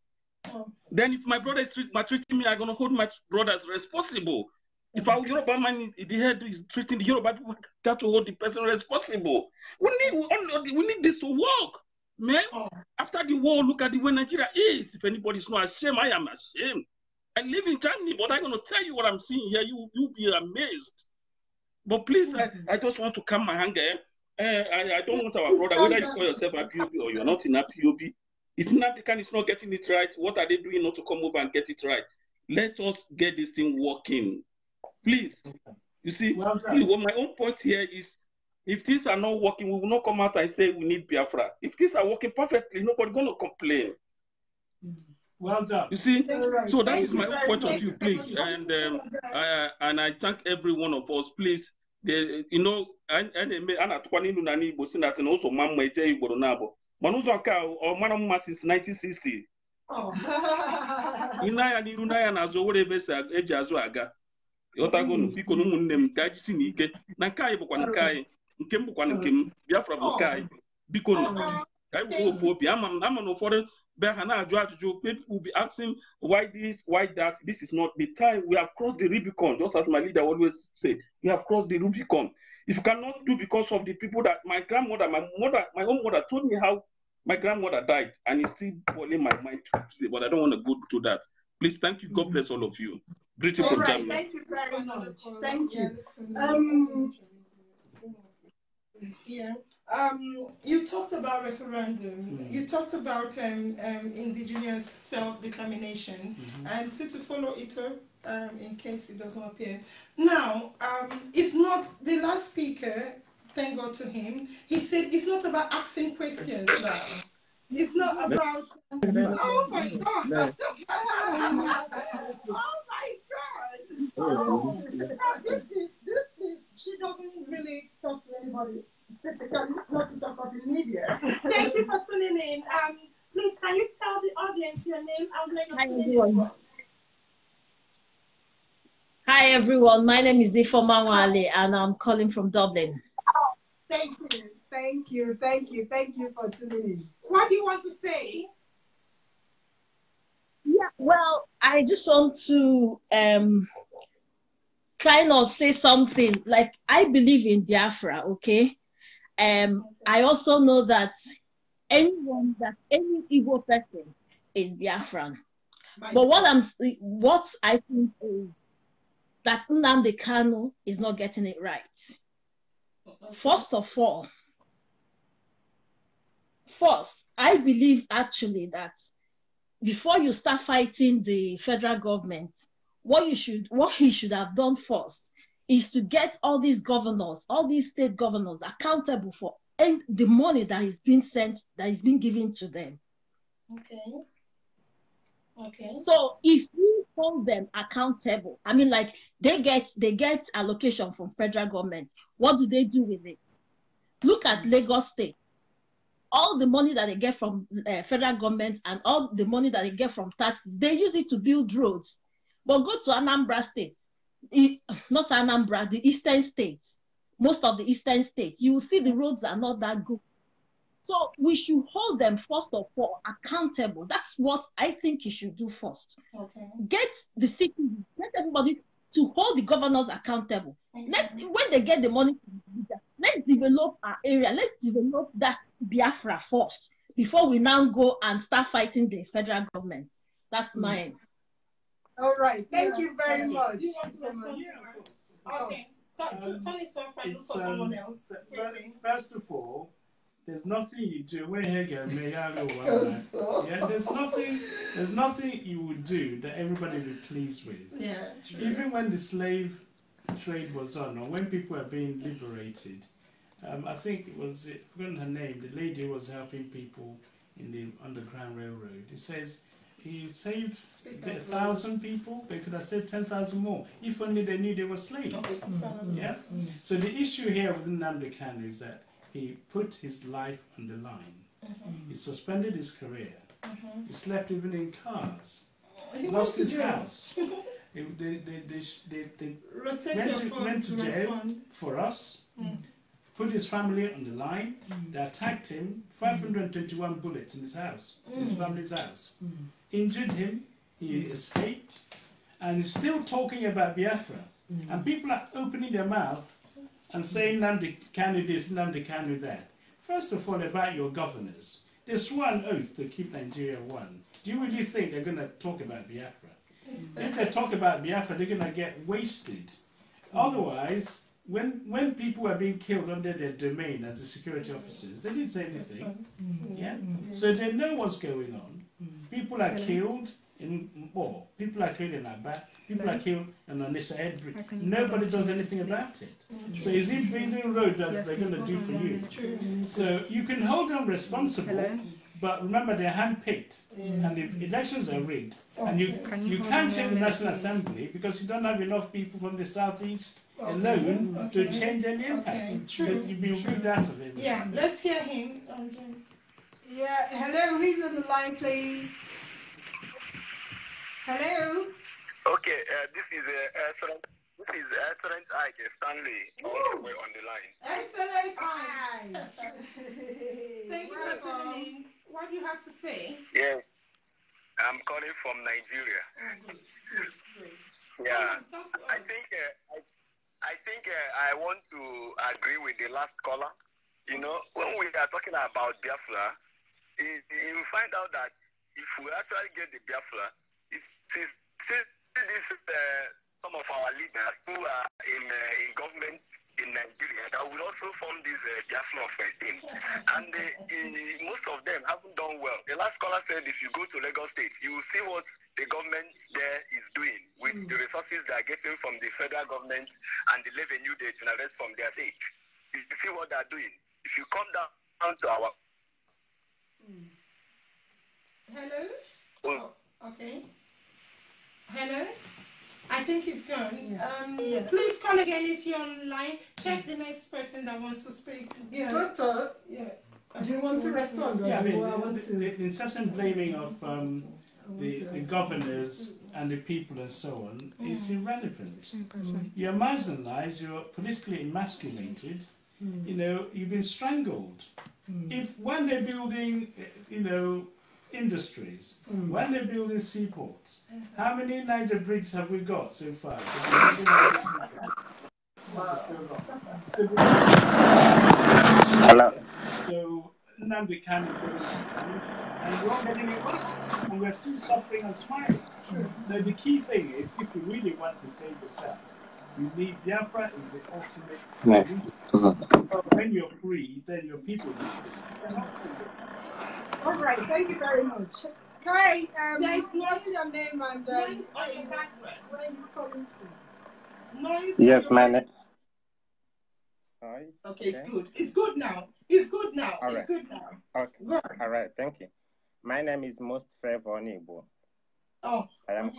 Then if my brother is treating me, I'm going to hold my brothers responsible. If our Yoruba man in the head is treating the Yoruba people, got to hold the person responsible. We need this to work, man. After the war, look at the way Nigeria is. If anybody's not ashamed, I am ashamed. I live in Germany, but I'm going to tell you what I'm seeing here. You'll be amazed. But please, I just want to calm my anger. I don't want our brother, whether you call yourself a POB or you're not in a POB, if Nnamdi Kanu is not getting it right, what are they doing not to come over and get it right? Let us get this thing working. Please. You see, my own point here is, if things are not working, we will not come out and say we need Biafra. If things are working perfectly, nobody's going to complain. Well done. You see, so that is my own point of view, please. And I thank every one of us, please. You know, and also Mama Manuzoka or Manama since 1960. Inaya ni runaya na zowore besa eji azu aga. Yotagonu biko no munne m ka ji sinike. Na kai bukwa nkai. Nke m bukwa nke m. Biafra bu kai. Biko no. I'm for people will be asking why this, why that. This is not the time. We have crossed the Rubicon, just as my leader always say. We have crossed the Rubicon. If you cannot do because of the people that my grandmother, my own mother told me how my grandmother died, and it's still boiling my mind today, but I don't want to go to that. Please, thank you. God bless all of you. Greetings from Germany. Thank you very much. Thank you. You talked about referendum. You talked about indigenous self-determination. And to follow it up, in case it doesn't appear. Now, it's not the last speaker. Thank God to him. He said it's not about asking questions now. It's not about. Oh my God! Oh my God! Oh, this is. She doesn't really talk to anybody physically, not to talk about the media. Thank you for tuning in. Please, can you tell the audience your name and where you're tuning in from? Hi everyone, my name is Ifoma Wale and I'm calling from Dublin. Thank you for tuning in. What do you want to say? Yeah, well, I just want to kind of say something. Like, I believe in Biafra, okay? I also know that any Igbo person is Biafran. But what I think is that Nnamdi Kanu is not getting it right. First, I believe actually that before you start fighting the federal government, what he should have done first is to get all these governors, all these state governors accountable for the money that is being sent, that is being given to them. Okay. So if you hold them accountable, I mean, like they get allocation from federal government. What do they do with it? Look at Lagos State. All the money that they get from federal government and all the money that they get from taxes, they use it to build roads. But go to Anambra State, not Anambra, the eastern states, most of the eastern states, you will see the roads are not that good. So we should hold them, first of all, accountable. That's what I think you should do first. Okay. Get the citizens, get everybody to hold the governors accountable. When they get the money, let's develop our area. Let's develop that Biafra first before we now go and start fighting the federal government. That's mine. All right. Thank you very much. You want to respond? Okay. Turn it off and look for someone else. First of all, there's nothing you do. There's nothing you would do that everybody would be pleased with. Yeah. Even when the slave trade was on, or when people were being liberated, I think it was, I've forgotten her name, the lady who was helping people in the Underground Railroad. It says he saved 1,000 people. They could have saved 10,000 more if only they knew they were slaves. Yes. So the issue here with Nnamdi Kanu is that he put his life on the line. He suspended his career. He slept even in cars. He lost his house. They went to jail for us. Put his family on the line. They attacked him. 521 bullets in his house, in his family's house. Injured him. He escaped, and he's still talking about Biafra. And people are opening their mouth and saying Nnamdi Kanu this, Nnamdi Kanu that. First of all, about your governors. They swore an oath to keep Nigeria one. Do you really think they're going to talk about Biafra? If they talk about Biafra, they're going to get wasted. Otherwise, when people were being killed under their domain as the security officers, they didn't say anything. Yeah? So they know what's going on. People are killed in war. People are killed in Aba. People are killed in Onisha Edbury. Nobody does anything about it. So is it building road that they're going to do for you? So you can hold them responsible, but remember they're handpicked, and the elections are rigged. And you can't change the National Assembly because you don't have enough people from the southeast alone to change any impact. Because you've been rigged out of it. Yeah, let's hear him. Yeah, hello, who's on the line, please? Hello? Okay, this is Excellent Ike Stanley on the line. Excellent Ike. calling? What do you have to say? Yes, I'm calling from Nigeria. Oh, good. Yeah, I think I want to agree with the last caller. You know, when we are talking about Biafra, you find out that if we actually get the Biafra, it is some of our leaders who are in government in Nigeria that will also form this Biafra thing. And most of them haven't done well. The last caller said if you go to Lagos State, you will see what the government there is doing with the resources they are getting from the federal government and the revenue they generate from their state. You see what they are doing. If you come down to our... Hello? Oh, okay. Hello? I think he's gone. Yeah. Please call again if you're online. Check the next person that wants to speak. Yeah. Doctor, do you want to respond? Yeah, I mean, the incessant blaming of the governors and the people and so on is irrelevant. You're marginalized, you're politically emasculated, you know, you've been strangled. If when they're building, you know, industries, when they're building seaports, how many Niger bridges have we got so far? Hello. So Nnamdi Kanu, and we're all getting it right, and we're still suffering and smiling. Now the key thing is, if you really want to save the South, you need Biafra is the ultimate. When you're free, then your people need to. All right, thank you very much. Hi, what's your name and noise on your background? Where are you calling from? Noise. Yes, my name. Okay, it's good. It's good now. It's good now. All right. It's good now. Okay. Good. All right. Thank you. My name is Most Favor Nibo. Oh. I am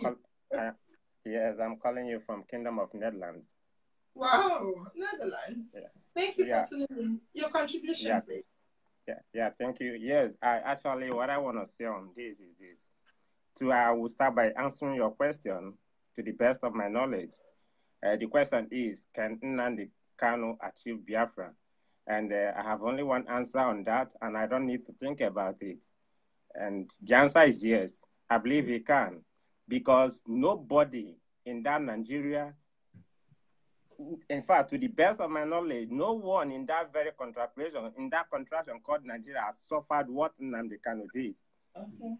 yes, I'm calling you from Kingdom of Netherlands. Wow, Netherlands. Yeah. Thank you for tuning in. Your contribution, please. Yeah, thank you. Yes, what I want to say on this is this. I will start by answering your question to the best of my knowledge. The question is, can Nnamdi Kanu achieve Biafra? And I have only one answer on that, and I don't need to think about it. And the answer is yes. I believe he can, because nobody in that Nigeria, in fact, to the best of my knowledge, no one in that very contraction called Nigeria has suffered what Nnamdi Kanu did. Okay.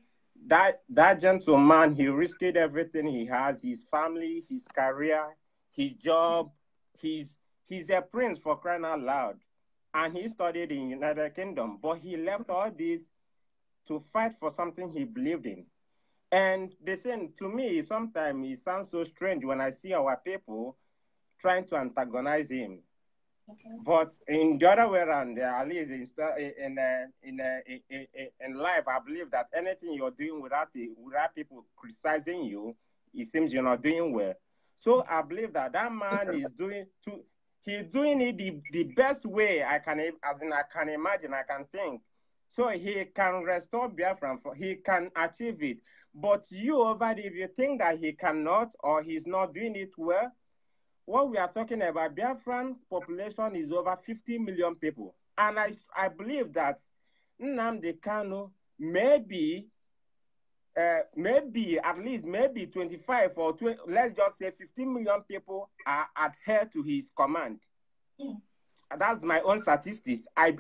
That gentleman, he risked everything he has, his family, his career, his job. He's a prince, for crying out loud. And he studied in the United Kingdom, but he left all this to fight for something he believed in. And the thing, to me, sometimes it sounds so strange when I see our people trying to antagonize him. Okay. But in the other way around, at least in life, I believe that anything you're doing without people criticizing you, it seems you're not doing well. So I believe that man is doing it the best way I can imagine, I can think. So he can restore Biafra, he can achieve it. But you over there, if you think that he cannot or he's not doing it well, what we are talking about, Biafran population is over 50 million people. And I believe that Nnamdi Kanu maybe at least 25 or 20, let's just say 15 million people are adhere to his command. That's my own statistics. I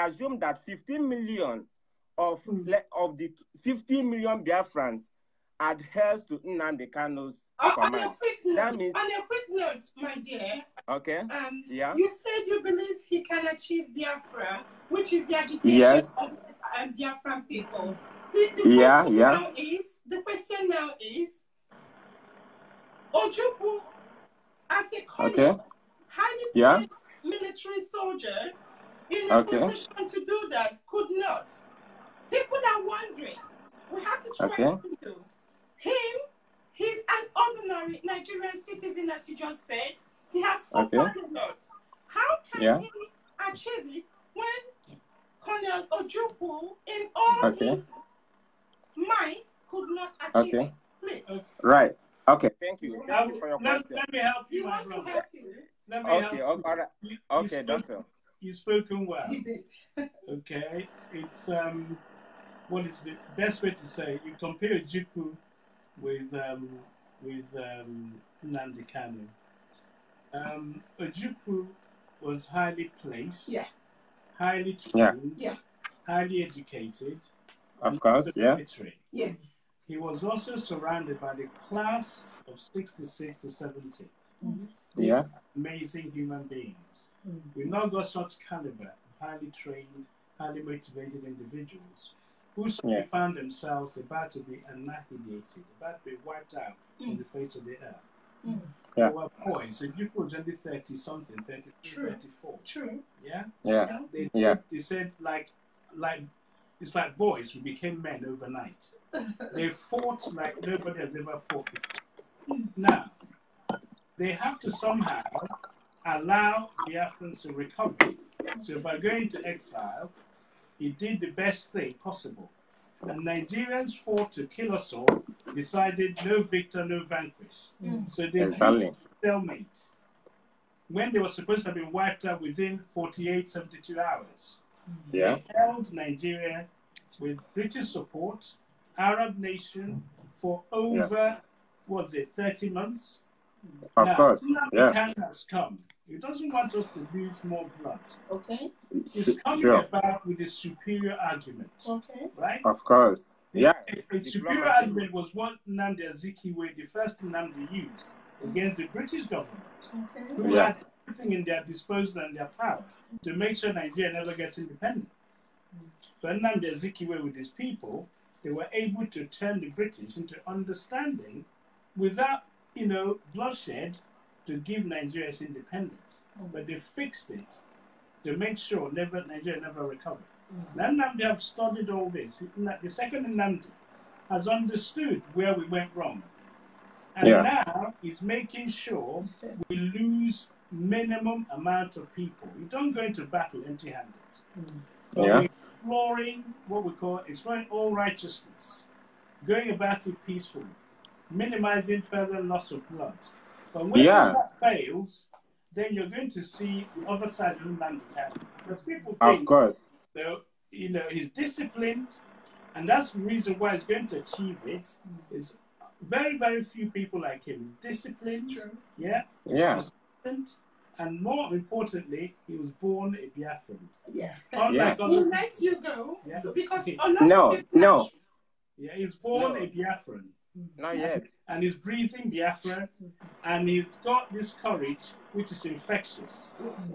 assume that 15 million of the 50 million Biafrans adheres to Nnamdi Kanu's command. On a quick note, my dear. Okay. You said you believe he can achieve Biafra, which is the agitation of Biafran people. The question now is, Ojukwu, as a colleague, highly placed military soldier in a position to do that, could not. People are wondering. We have to try to do. He's an ordinary Nigerian citizen, as you just said. He has suffered a lot. How can he achieve it when Colonel Ojukwu, in all his might, could not achieve it? Please. Right. Okay. Thank you. Thank you for your question. Let me help you. He wants to help you. Okay, all right. Okay, doctor. You've spoken well. Okay. it's what is the best way to say? You compare Ojukwu with Nnamdi Kanu. Ojukwu was highly placed, highly trained, highly educated, of course, military. Yes. He was also surrounded by the class of 66 to 70. Yeah. Amazing human beings. We've not got such caliber, highly trained, highly motivated individuals who suddenly found themselves about to be annihilated, about to be wiped out from the face of the earth. They were boys, so you was only 30 something, 33, 34. True. Yeah? Yeah. They said like it's like boys, we became men overnight. They fought like nobody has ever fought before. Now, they have to somehow allow Biafrans to recover. So by going to exile, he did the best thing possible. And Nigerians fought to kill us all, decided no victor, no vanquish. So they built stalemate when they were supposed to have been wiped out within 48, 72 hours. They held Nigeria with British support, Arab nation, for over, 30 months? Of course, Kanu has come. He doesn't want us to lose more blood. Okay. He's coming about with a superior argument. Okay. Right? Of course. Yeah. A superior argument was what Nnamdi Azikiwe, the first Nnamdi, used against the British government, who had everything in their disposal and their power to make sure Nigeria never gets independent. But Nnamdi Azikiwe with his people, they were able to turn the British into understanding without, bloodshed, to give Nigeria its independence. But they fixed it to make sure Nigeria never recovered. Now Nnamdi have studied all this. The second Nnamdi has understood where we went wrong. And now he's making sure we lose minimum amount of people. We don't go into battle empty-handed. But we're exploring what we call exploring all righteousness, going about it peacefully, minimizing further loss of blood. But when that fails, then you're going to see the other side of Nnamdi Kanu. Because people think, he's disciplined, and that's the reason why he's going to achieve it. Is very, very few people like him. He's disciplined, he's consistent, and more importantly, he was born a Biafran. We'll let you go, because a lot of people... he's born a Biafran. Not yet. And he's breathing Biafra, and he's got this courage which is infectious,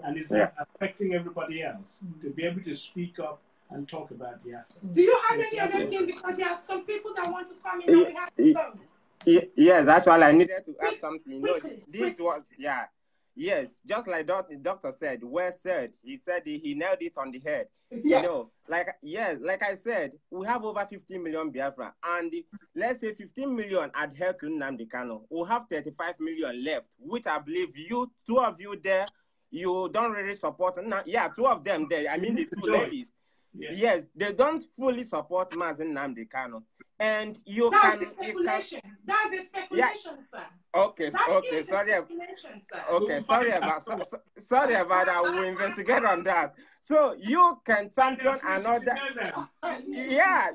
and is affecting everybody else to be able to speak up and talk about Biafra. Do you have any other thing? Because there are some people that want to come in and we have to go. Yes, that's why I needed to add something. This was, yes, just like the doctor said, well said. He said he nailed it on the head. Yes. Like I said, we have over 15 million Biafra, and let's say 15 million adhere to Nnamdi Kanu. We have 35 million left, which I believe two of you there, you don't really support. Two of them there. I mean the two ladies. Yes, they don't fully support Mazen Nnamdi Kanu. And that's the speculation, sir. Okay, sorry. Okay, sorry about that. We'll investigate on that. So you can champion another.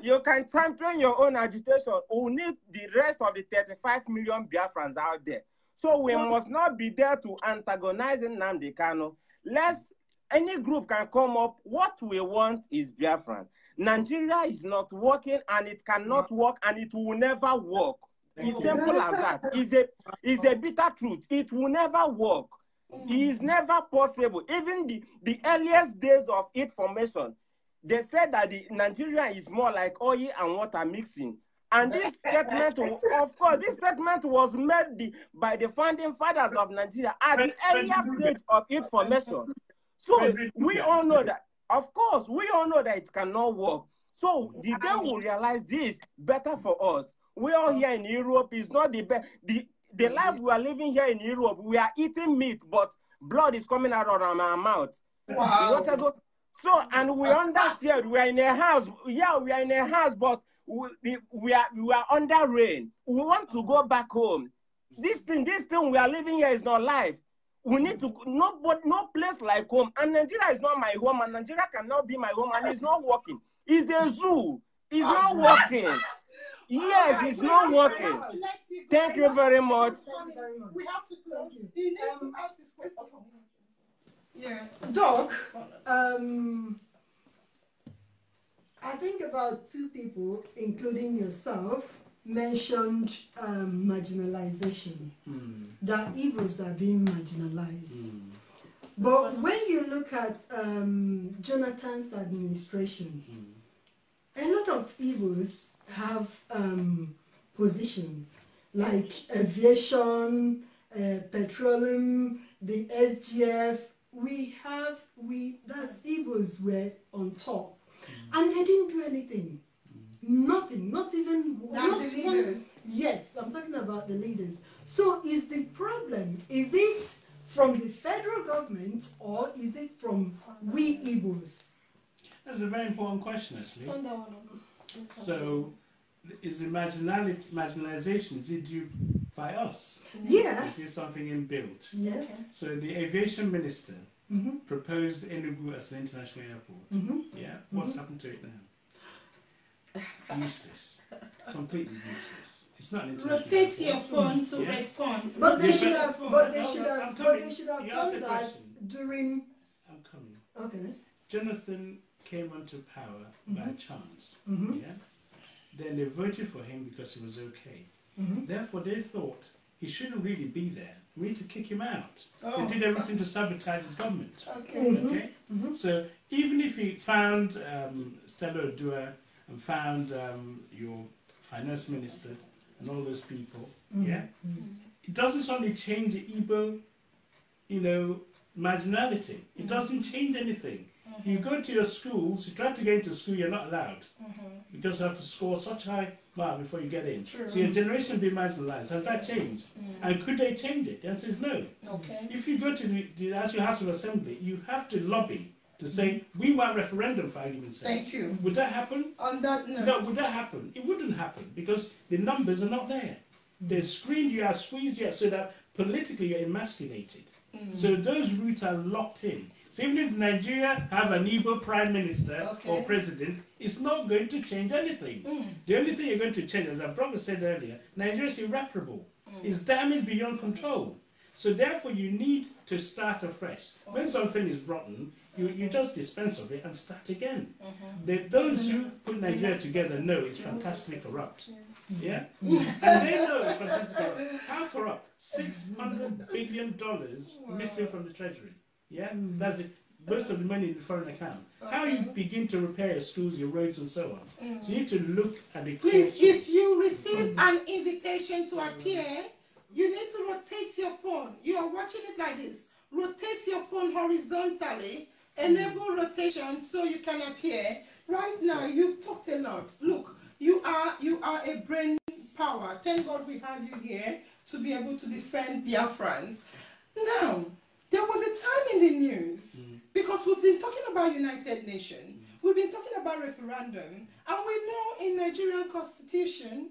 You can champion your own agitation. We need the rest of the 35 million Biafrans out there. So we must not be there to antagonize Nnamdi Kanu. Any group can come up. What we want is Biafran. Nigeria is not working, and it cannot work, and it will never work. It's simple as that. It's a bitter truth. It will never work. It is never possible. Even the earliest days of its formation, they said that Nigeria is more like oil and water mixing. And this statement, of course, this statement was made by the founding fathers of Nigeria at the earliest stage of its formation. So we all know that. Of course, we all know that it cannot work. So the day we realize this, better for us. We are here in Europe. Is not the best. The life we are living here in Europe, we are eating meat, but blood is coming out of our mouth. Wow. So, and we understand we are in a house. Yeah, we are in a house, but we are under rain. We want to go back home. This thing we are living here is not life. We need to no place like home, and Nigeria is not my home, and Nigeria cannot be my home, and it's not working. It's a zoo. It's not working. Yes, it's not working. Thank you very much. We have to close. He needs to ask his question. Yeah, Doc, I think about 2 people, including yourself, mentioned marginalization. That Igbos are being marginalized. But when you look at Jonathan's administration, a lot of Igbos have positions like aviation, petroleum, the SGF. That's Igbos were on top. And they didn't do anything. Nothing, not even... That's the leaders. Yes, I'm talking about the leaders. So is the problem, is it from the federal government or is it from we Igbos? That's a very important question, actually. So, is the marginalization, is it due by us? Yeah. Is it something inbuilt? Yeah. Okay. So the aviation minister proposed Enugu as an international airport. Yeah. What's happened to it now? Useless. Completely useless. It's not an international Rotate airport. your phone to respond. But they should have done that during... I'm coming. Okay. Jonathan came onto power by chance. Yeah. Then they voted for him because he was okay. Therefore, they thought he shouldn't really be there. We need to kick him out. They did everything to sabotage his government. Okay. So even if he found Stella Odua and found your finance minister and all those people, yeah, it doesn't suddenly change the Igbo, marginality. It doesn't change anything. You go to your schools, you try to get into school, you're not allowed. Because you have to score such high mark before you get in. True. So your generation will be marginalized. Has that changed? And could they change it? The answer is no. Okay. If you go to the actual House of Assembly, you have to lobby to say, we want referendum for argument's sake. Thank you. Would that happen? On that note. No, would that happen? It wouldn't happen because the numbers are not there. They screened you out, squeezed you out so that politically you're emasculated. So those roots are locked in. So even if Nigeria have an Igbo prime minister or president, it's not going to change anything. The only thing you're going to change, as our brother said earlier, Nigeria is irreparable. It's damaged beyond control. So therefore you need to start afresh. When something is rotten, you just dispense of it and start again. Those who put Nigeria together know it's fantastically corrupt. Yeah? And they know it's fantastically corrupt. How corrupt? $600 billion missing from the treasury. Yeah? That's it. Most of the money in the foreign account. How you begin to repair your schools, your roads and so on. So you need to look at the... Please, if you receive an invitation to appear, you need to rotate your phone. You are watching it like this. Rotate your phone horizontally. Enable rotation so you can appear. Right now, you've talked a lot. Look, you are a brain power. Thank God we have you here to be able to defend Biafrans. Now, there was a time in the news, because we've been talking about United Nations, we've been talking about referendum, and we know in Nigerian constitution,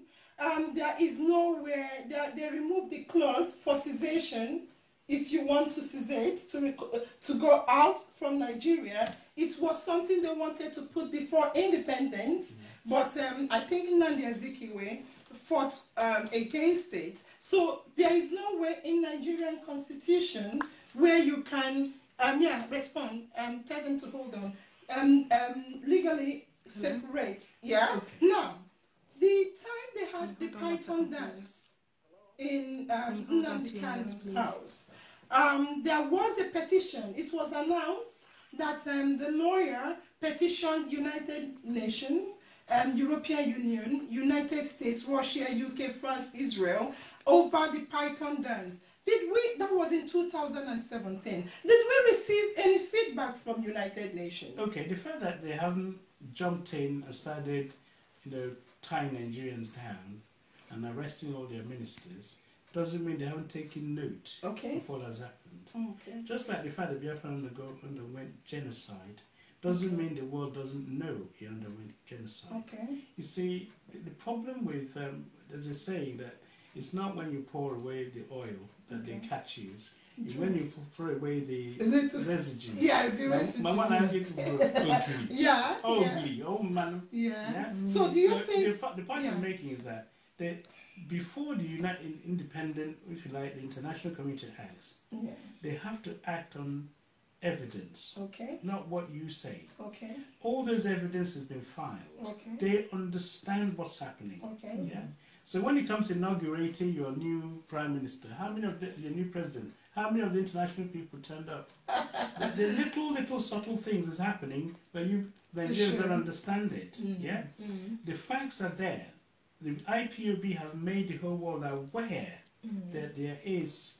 there is nowhere, they removed the clause for cessation. If you want to cessate, to go out from Nigeria, it was something they wanted to put before independence, but I think Nnamdi Azikiwe fought against it. So there is no way in Nigerian constitution where you can, respond, tell them to hold on, legally separate, Now, the time they had the Python dance in Nnamdi Kanu's house, there was a petition. It was announced that the lawyer petitioned United Nations, European Union, United States, Russia, UK, France, Israel, over the Python dance. That was in 2017. Did we receive any feedback from United Nations? Okay, the fact that they haven't jumped in and started, tying Nigerians down and arresting all their ministers doesn't mean they haven't taken note of what has happened. Just like the fact that Biafra underwent genocide doesn't mean the world doesn't know he underwent genocide. You see, the problem with, there's a saying that it's not when you pour away the oil that they catch you. is when you throw away the residue. Yeah, the residue. Yeah. Ugly, oh man. Yeah. So do you think the point I'm making is that before the independent, if you like, the international community acts, they have to act on evidence. Okay. Not what you say. Okay. All those evidence has been filed. Okay. They understand what's happening. Okay. Yeah. So when it comes to inaugurating your new prime minister, how many of your new president, how many of the international people turned up? The little subtle things is happening, but Nigerians don't understand it. Yeah. The facts are there. The IPOB have made the whole world aware that there is,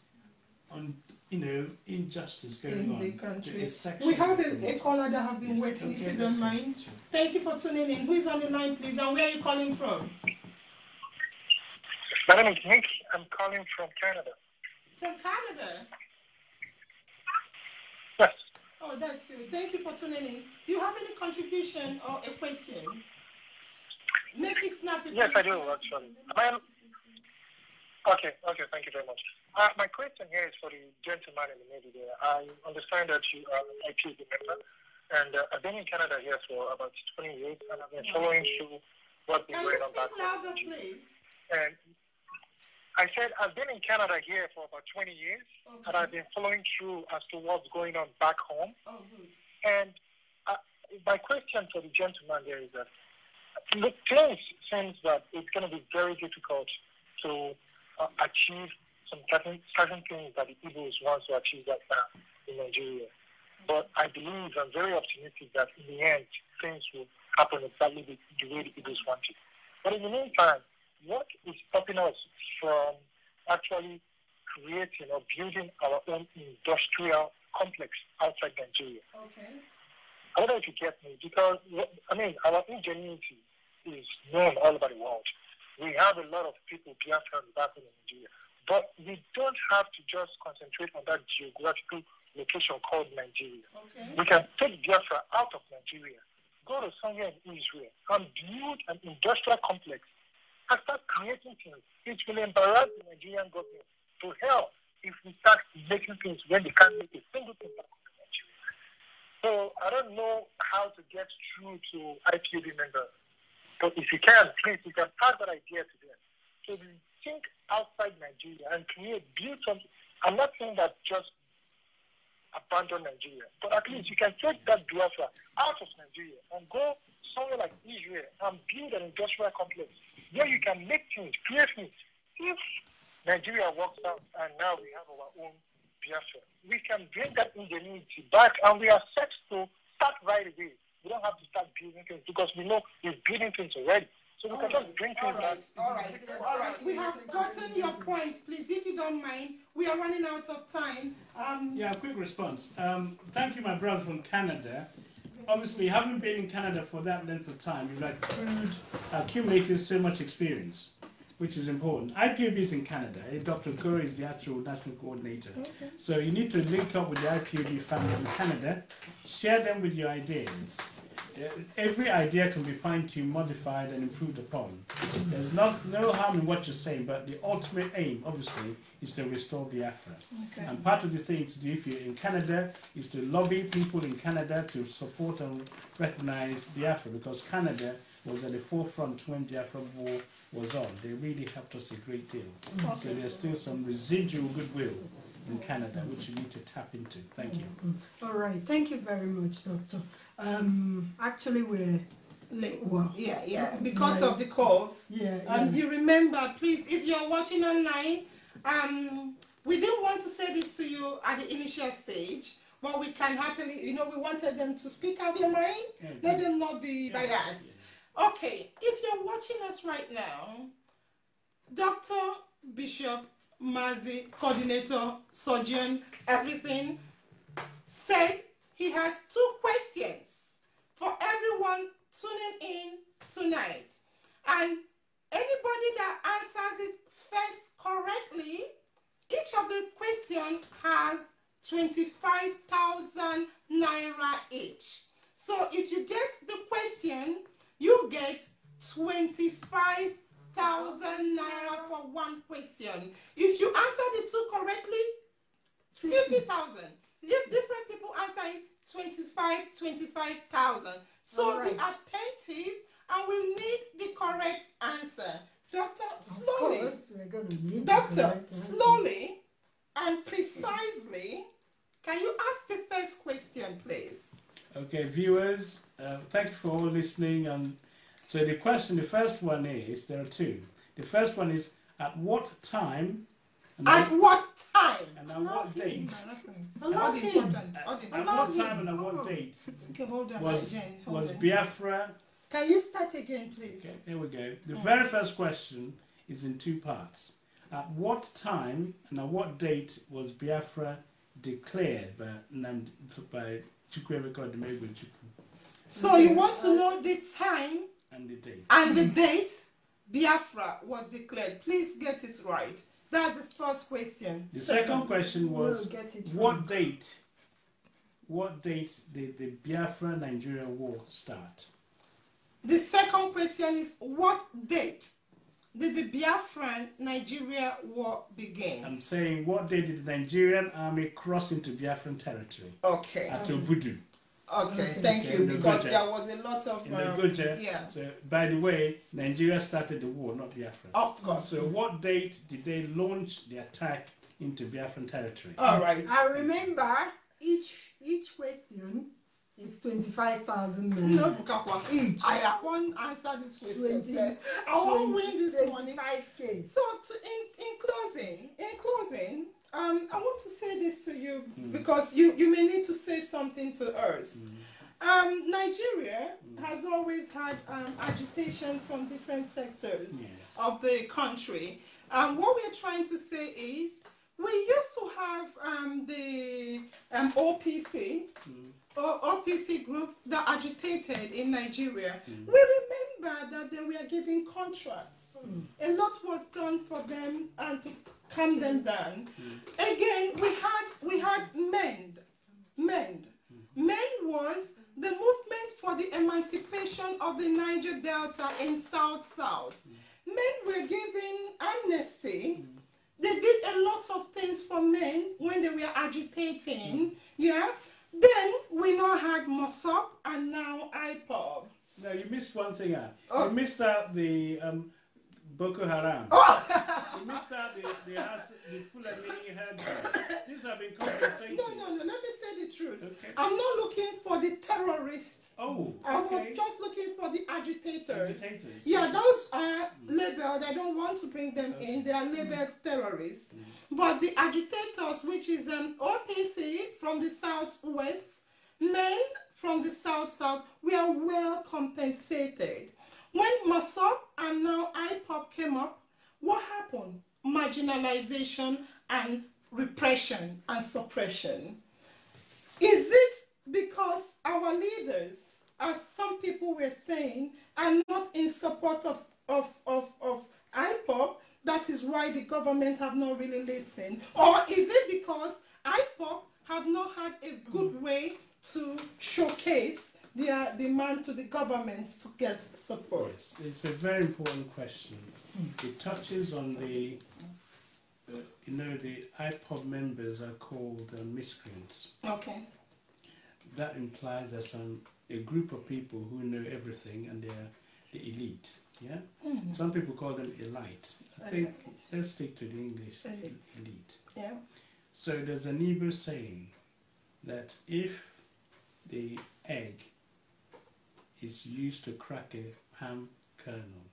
injustice going in on the country. We have a caller that have been waiting, if you don't mind. Sure. Thank you for tuning in. Who is on the line, please, and where are you calling from? My name is Nick. I'm calling from Canada. From Canada? Yes. Oh, that's good. Thank you for tuning in. Do you have any contribution or a question? Make it snappy. Yes, I do, actually. Okay, thank you very much. My question here is for the gentleman in the middle there. I understand that you are an IPOB member, and I've been in Canada here for about 20 years, and I've been following through what's been going on back home. Louder, please? And I said I've been in Canada here for about 20 years, and I've been following through as to what's going on back home. Oh, good. And my question for the gentleman there is that the place seems that it's going to be very difficult to achieve some certain things that the Igbos want to achieve right now in Nigeria. But I believe, I'm very optimistic that in the end, things will happen exactly the way the Igbos want it. But in the meantime, what is stopping us from actually creating or building our own industrial complex outside Nigeria? Okay. I don't know if you get me, because, our ingenuity is known all over the world. We have a lot of people, Biafra, back in Nigeria. But we don't have to just concentrate on that geographical location called Nigeria. Okay. We can take Biafra out of Nigeria, go to somewhere in Israel, and build an industrial complex and start creating things. It will embarrass the Nigerian government to hell if we start making things when they can't make a single thing back in Nigeria. So I don't know how to get through to IPOB members. But if you can, please, you can pass that idea to them. So we think outside Nigeria and build something. I'm not saying that just abandon Nigeria, but at least you can take that Biafra out of Nigeria and go somewhere like Israel and build an industrial complex where you can make things, create things. If Nigeria works out and now we have our own Biafra, we can bring that ingenuity back and we are set to start right away. We don't have to start building things because we know we're building things already. So we can just bring things back. All right. We have gotten your point, please. If you don't mind, we are running out of time. Quick response. Thank you, my brother from Canada. Obviously, having been in Canada for that length of time, you've accumulated so much experience, which is important. IPOB is in Canada. Dr. Koro is the actual national coordinator. Okay. So you need to link up with the IPOB family in Canada, share them with your ideas. Every idea can be fine-tuned, modified, and improved upon. There's no harm in what you're saying, but the ultimate aim, obviously, is to restore Biafra. Okay. And part of the thing to do if you're in Canada is to lobby people in Canada to support and recognize Biafra, because Canada was at the forefront when Biafra War was on. They really helped us a great deal. Okay. So there's still some residual goodwill in Canada, which you need to tap into. Thank you. All right. Thank you very much, Doctor. Actually, we're late. Well, because of the calls. You remember, please, if you're watching online, we didn't want to say this to you at the initial stage, but we can happily, we wanted them to speak out their mind. Let them not be biased. Okay, if you're watching us right now, Dr. Bishop Mazi, coordinator, surgeon, everything, said he has 2 questions for everyone tuning in tonight. And anybody that answers it first correctly, each of the questions has 25,000 naira each. So if you get the question, you get 25,000 naira for one question. If you answer the 2 correctly, 50,000. If different people answer it, 25,000. So be attentive and we need the correct answer. Doctor, slowly. Of course, we're going to need Doctor, slowly and precisely. Can you ask the first question, please? Okay, viewers, thank you for all listening. So the first one is, there are two. The first one is, at what time? At what time? And at what date? At what time and at what date? Okay, hold on. Was Biafra? Can you start again, please? Okay, here we go. The very first question is in two parts. At what time and at what date was Biafra declared by Chukwuemeka Odumegwu-Ojukwu? So you want to know the time and the date. And the date Biafra was declared. Please get it right. That's the first question. The second question was, what date did the Biafra-Nigeria war start? The second question is, what date did the Biafran-Nigeria war begin? I'm saying, what date did the Nigerian army cross into Biafran territory? Okay. At Obudu. Okay, thank you, because there was a lot of... yeah. So, by the way, Nigeria started the war, not Biafra. Of course. So, what date did they launch the attack into Biafran territory? All right. I remember each question is 25,000 men. No, Bukakwa. Each. I won't answer this question. I won't win this money. 25K. So, in closing, I want to say this to you because you may need to say something to us. Nigeria has always had agitation from different sectors of the country. What we're trying to say is we used to have the OPC, OPC group that agitated in Nigeria. We remember that they were given contracts. A lot was done for them and to calm them down. Again, we had MEND. MEND was the movement for the emancipation of the Niger Delta in South-South. Men were given amnesty. They did a lot of things for men when they were agitating. Yeah. Then we now had MOSOP and now IPOB. No, you missed one thing out. You missed out the Boko Haram. You missed out the Fulani head. These have been compensated. No. Let me say the truth. Okay. I'm not looking for the terrorists. Oh, okay. I was just looking for the agitators. Agitators. Yeah, those are labeled. I don't want to bring them in. They are labeled terrorists. But the agitators, which is OPC from the southwest, men from the south-south, we are well compensated. When MOSOP and now IPOB came up, what happened? Marginalization and repression and suppression. Is it because our leaders, as some people were saying, are not in support of IPOB? That is why the government have not really listened? Or is it because IPOB have not had a good way to showcase their demand to the government to get support? Yes, it's a very important question. It touches on the, the IPOB members are called miscreants. Okay. That implies there's a group of people who know everything and they're the elite. Yeah? Some people call them elite. I think let's stick to the English elite. Yeah. So there's an Igbo saying that if the egg is used to crack a ham kernel,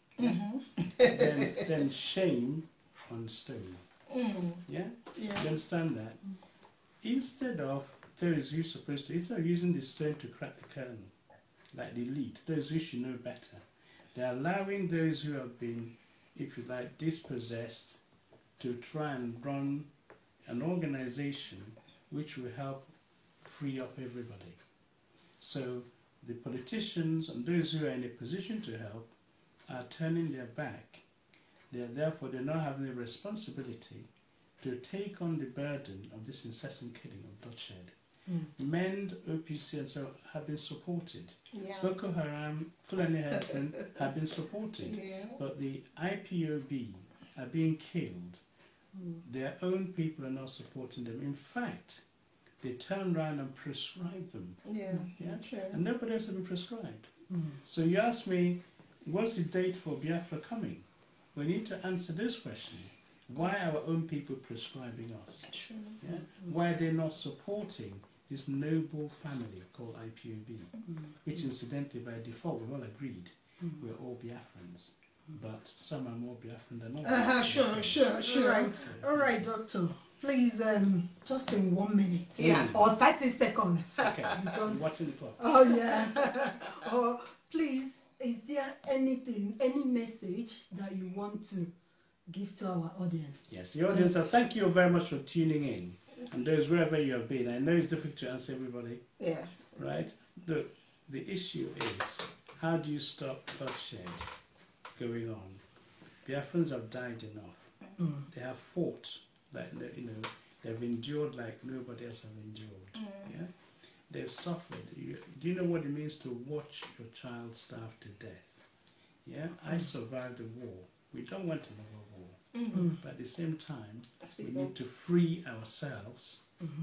then shame on stone. Yeah? You understand that? Instead of those who are supposed to, instead of using the stone to crack the kernel, like the elite, those who should know better, they're allowing those who have been, if you like, dispossessed to try and run an organization which will help free up everybody. So the politicians and those who are in a position to help are turning their back. Therefore, they're not having the responsibility to take on the burden of this incessant killing of bloodshed. MEND, OPC, and so have been supported. Boko Haram, Fulani herdsmen have been supported. But the IPOB are being killed their own people are not supporting them. In fact, they turn around and prescribe them. Yeah. True. And nobody else has been prescribed. So you ask me, what's the date for Biafra coming? We need to answer this question. Why are our own people prescribing us? True. Yeah? Why are they not supporting this noble family called IPOB? Which incidentally, by default, we all agreed we're all Biafrans. But some are more Biafran than others. Sure. Right. All right, Doctor. Please, just in 1 minute. Yeah. Or 30 seconds. Okay. I'm watching the clock. Oh, yeah. Or please, is there anything, any message that you want to give to our audience? Yes, the audience, thank you very much for tuning in. And those wherever you have been, I know it's difficult to answer everybody. Yeah. Right? Look, the issue is, how do you stop bloodshed going on? Biafrans have died enough. They have fought, like, you know, they've endured like nobody else have endured. Yeah? They've suffered. Do you know what it means to watch your child starve to death? Yeah? I survived the war. We don't want another war. But at the same time, we need to free ourselves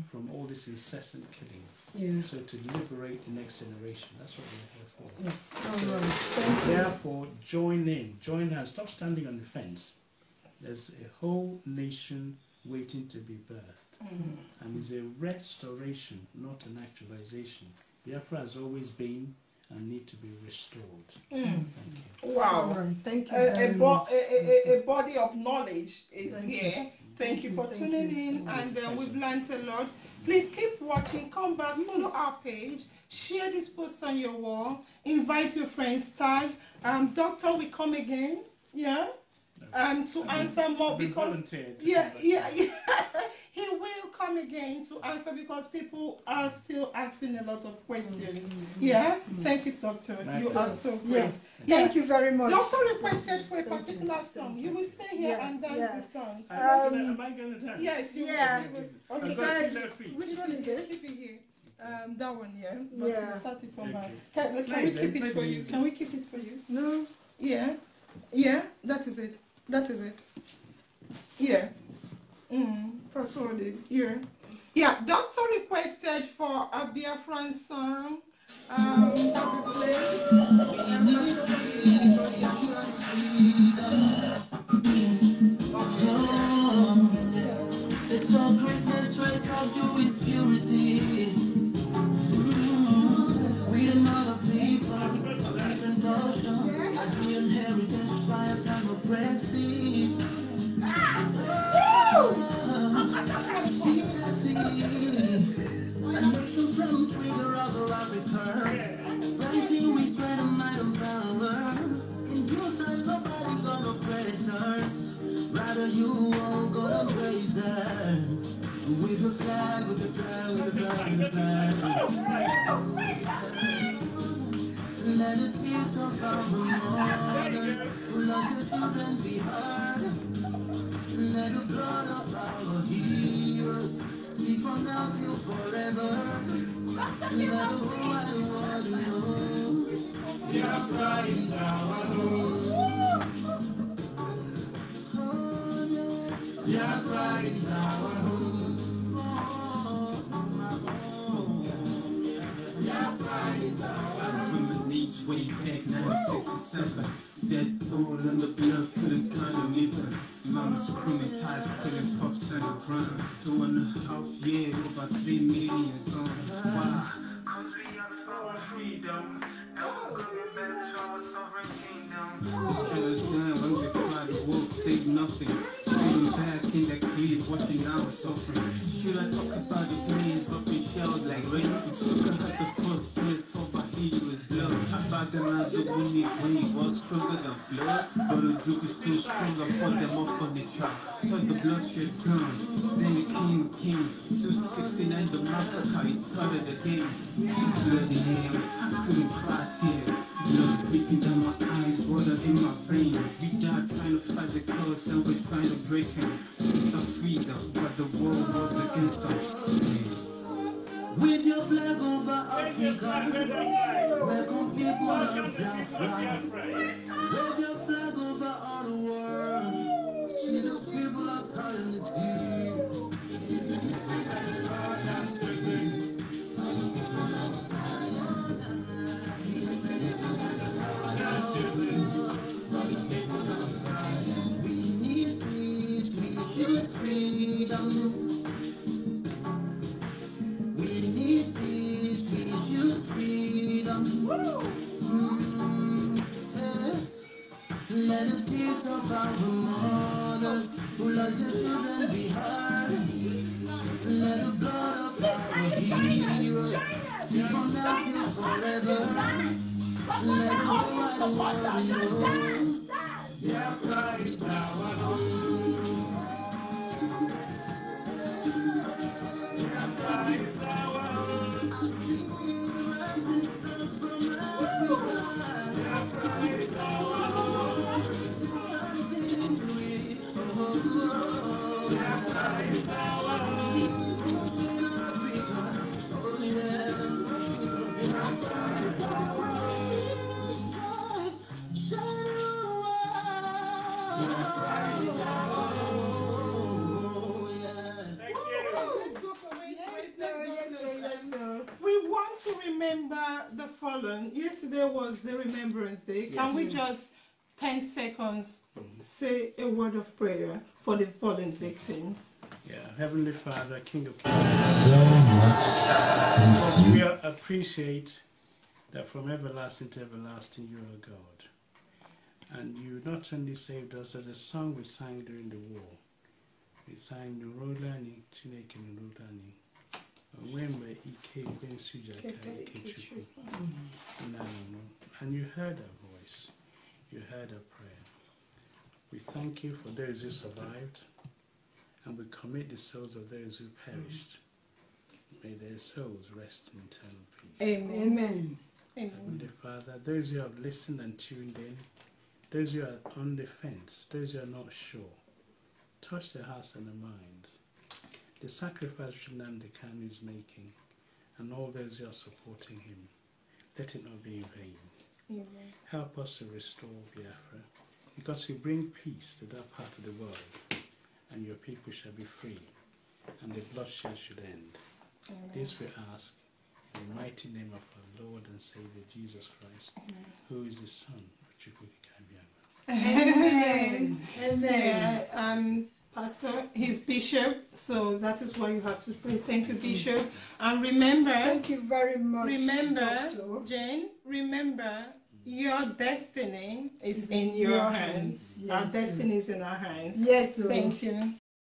from all this incessant killing. Yeah. So to liberate the next generation. That's what we're here for. Yeah. So therefore, join in. Join hands. Stop standing on the fence. There's a whole nation waiting to be birthed. And it's a restoration, not an actualization. Biafra has always been and need to be restored. Thank you. Wow. Right. Thank you very much. A body of knowledge is Thank here. you. Thank you for Thank tuning you in, so and much. we've learned a lot. Please keep watching, come back, follow our page, share this post on your wall, invite your friends, tag. Doctor will come again, yeah, to answer more because he will come again to answer because people are still asking a lot of questions. Yeah, thank you, Doctor. You are so great. Thank you very much. Doctor requested for a particular song. You will stay here and dance the song. Am I going to dance? Yes, you will. Okay, I've got 2 left feet. Which one is it? keep it here. That one, yeah. But you started from back. Okay. Can we keep it for you? Can we keep it for you? No. Yeah. Yeah, that is it. That is it. Yeah. Fast forwarded. Yeah. Yeah, Doctor requested for a Biafran song. That we It's all greatness, right of you is purity. We are not a people, different culture. As we inheritance, trials and oppressive. Emotions from trigger of our return. Rising, we spread a might and power. In due time, nobody gonna praise us. Rather, you all gonna praise her. With a flag, with a flag, with a flag, with a flag. Let it be so far more. Let the children be heard. Let the blood of our heroes speak from now till forever. Let the whole wide world know Biafra is our home. Biafra is our home. Biafra is our home. Women needs way back 1967. That thorn in the blood couldn't kind of leave her. Mama screaming ties, pulling pups and a crime. 2.5 years, over 3 million songs. Why? Cause we asked for our freedom. And we're coming back to our sovereign kingdom. This fella's dying when we cry, the wolf saved nothing. Feeling back in that greed, watching our suffering. Should I talk about the pain, but we shelled like rain? The sucker had the first place over heroes' blood. About the lines of winning wave was stronger than flood. But the joke is too strong, I put them off on the track. Thought the bloodshed's gone. Then the king came. 269, the massacre, he started again. Bloody hell, I couldn't cry tear. Blood leaking down my eyes, water in my vein. We died trying to fight the cause and we're trying to break him. It's our freedom, but the world was against us. With your flag over Africa, welcome people of Biafra. Wave your flag over all the world. See the people are calling the Let the peace of our mothers who lost their children be heard. Let the blood of our heroes keep on laughing forever. Let the whole wide world know Biafra is our home. Biafra is our home. Biafra is our home. Biafra is our home. We want to remember the fallen. Yesterday was the Remembrance Day. Yes. Can we just 10 seconds say a word of prayer for the fallen victims? Yeah, Heavenly Father, King of Kings, we appreciate that from everlasting to everlasting you are God. And you not only saved us as a song we sang during the war. We sang Nurodani, Chineke Nurodani. And you heard our voice, you heard our prayer. We thank you for those who survived, and we commit the souls of those who perished. May their souls rest in eternal peace. Amen. Amen. Heavenly Father, those who have listened and tuned in, those who are on the fence, those who are not sure, touch their hearts and their minds. The sacrifice Kanu is making, and all those who are supporting him, let it not be in vain. Amen. Help us to restore Biafra, because you bring peace to that part of the world, and your people shall be free, and the bloodshed should end. Amen. This we ask in the mighty name of our Lord and Savior Jesus Christ, who is the Son of Chukwuka. Amen. Amen. Yeah, Pastor, he's Bishop, so that is why you have to pray. Thank you, Bishop. And remember, thank you very much. Remember, Doctor. Jane, remember, your destiny is in your hands. Yes. Our destiny is in our hands. Yes, sir. Thank you.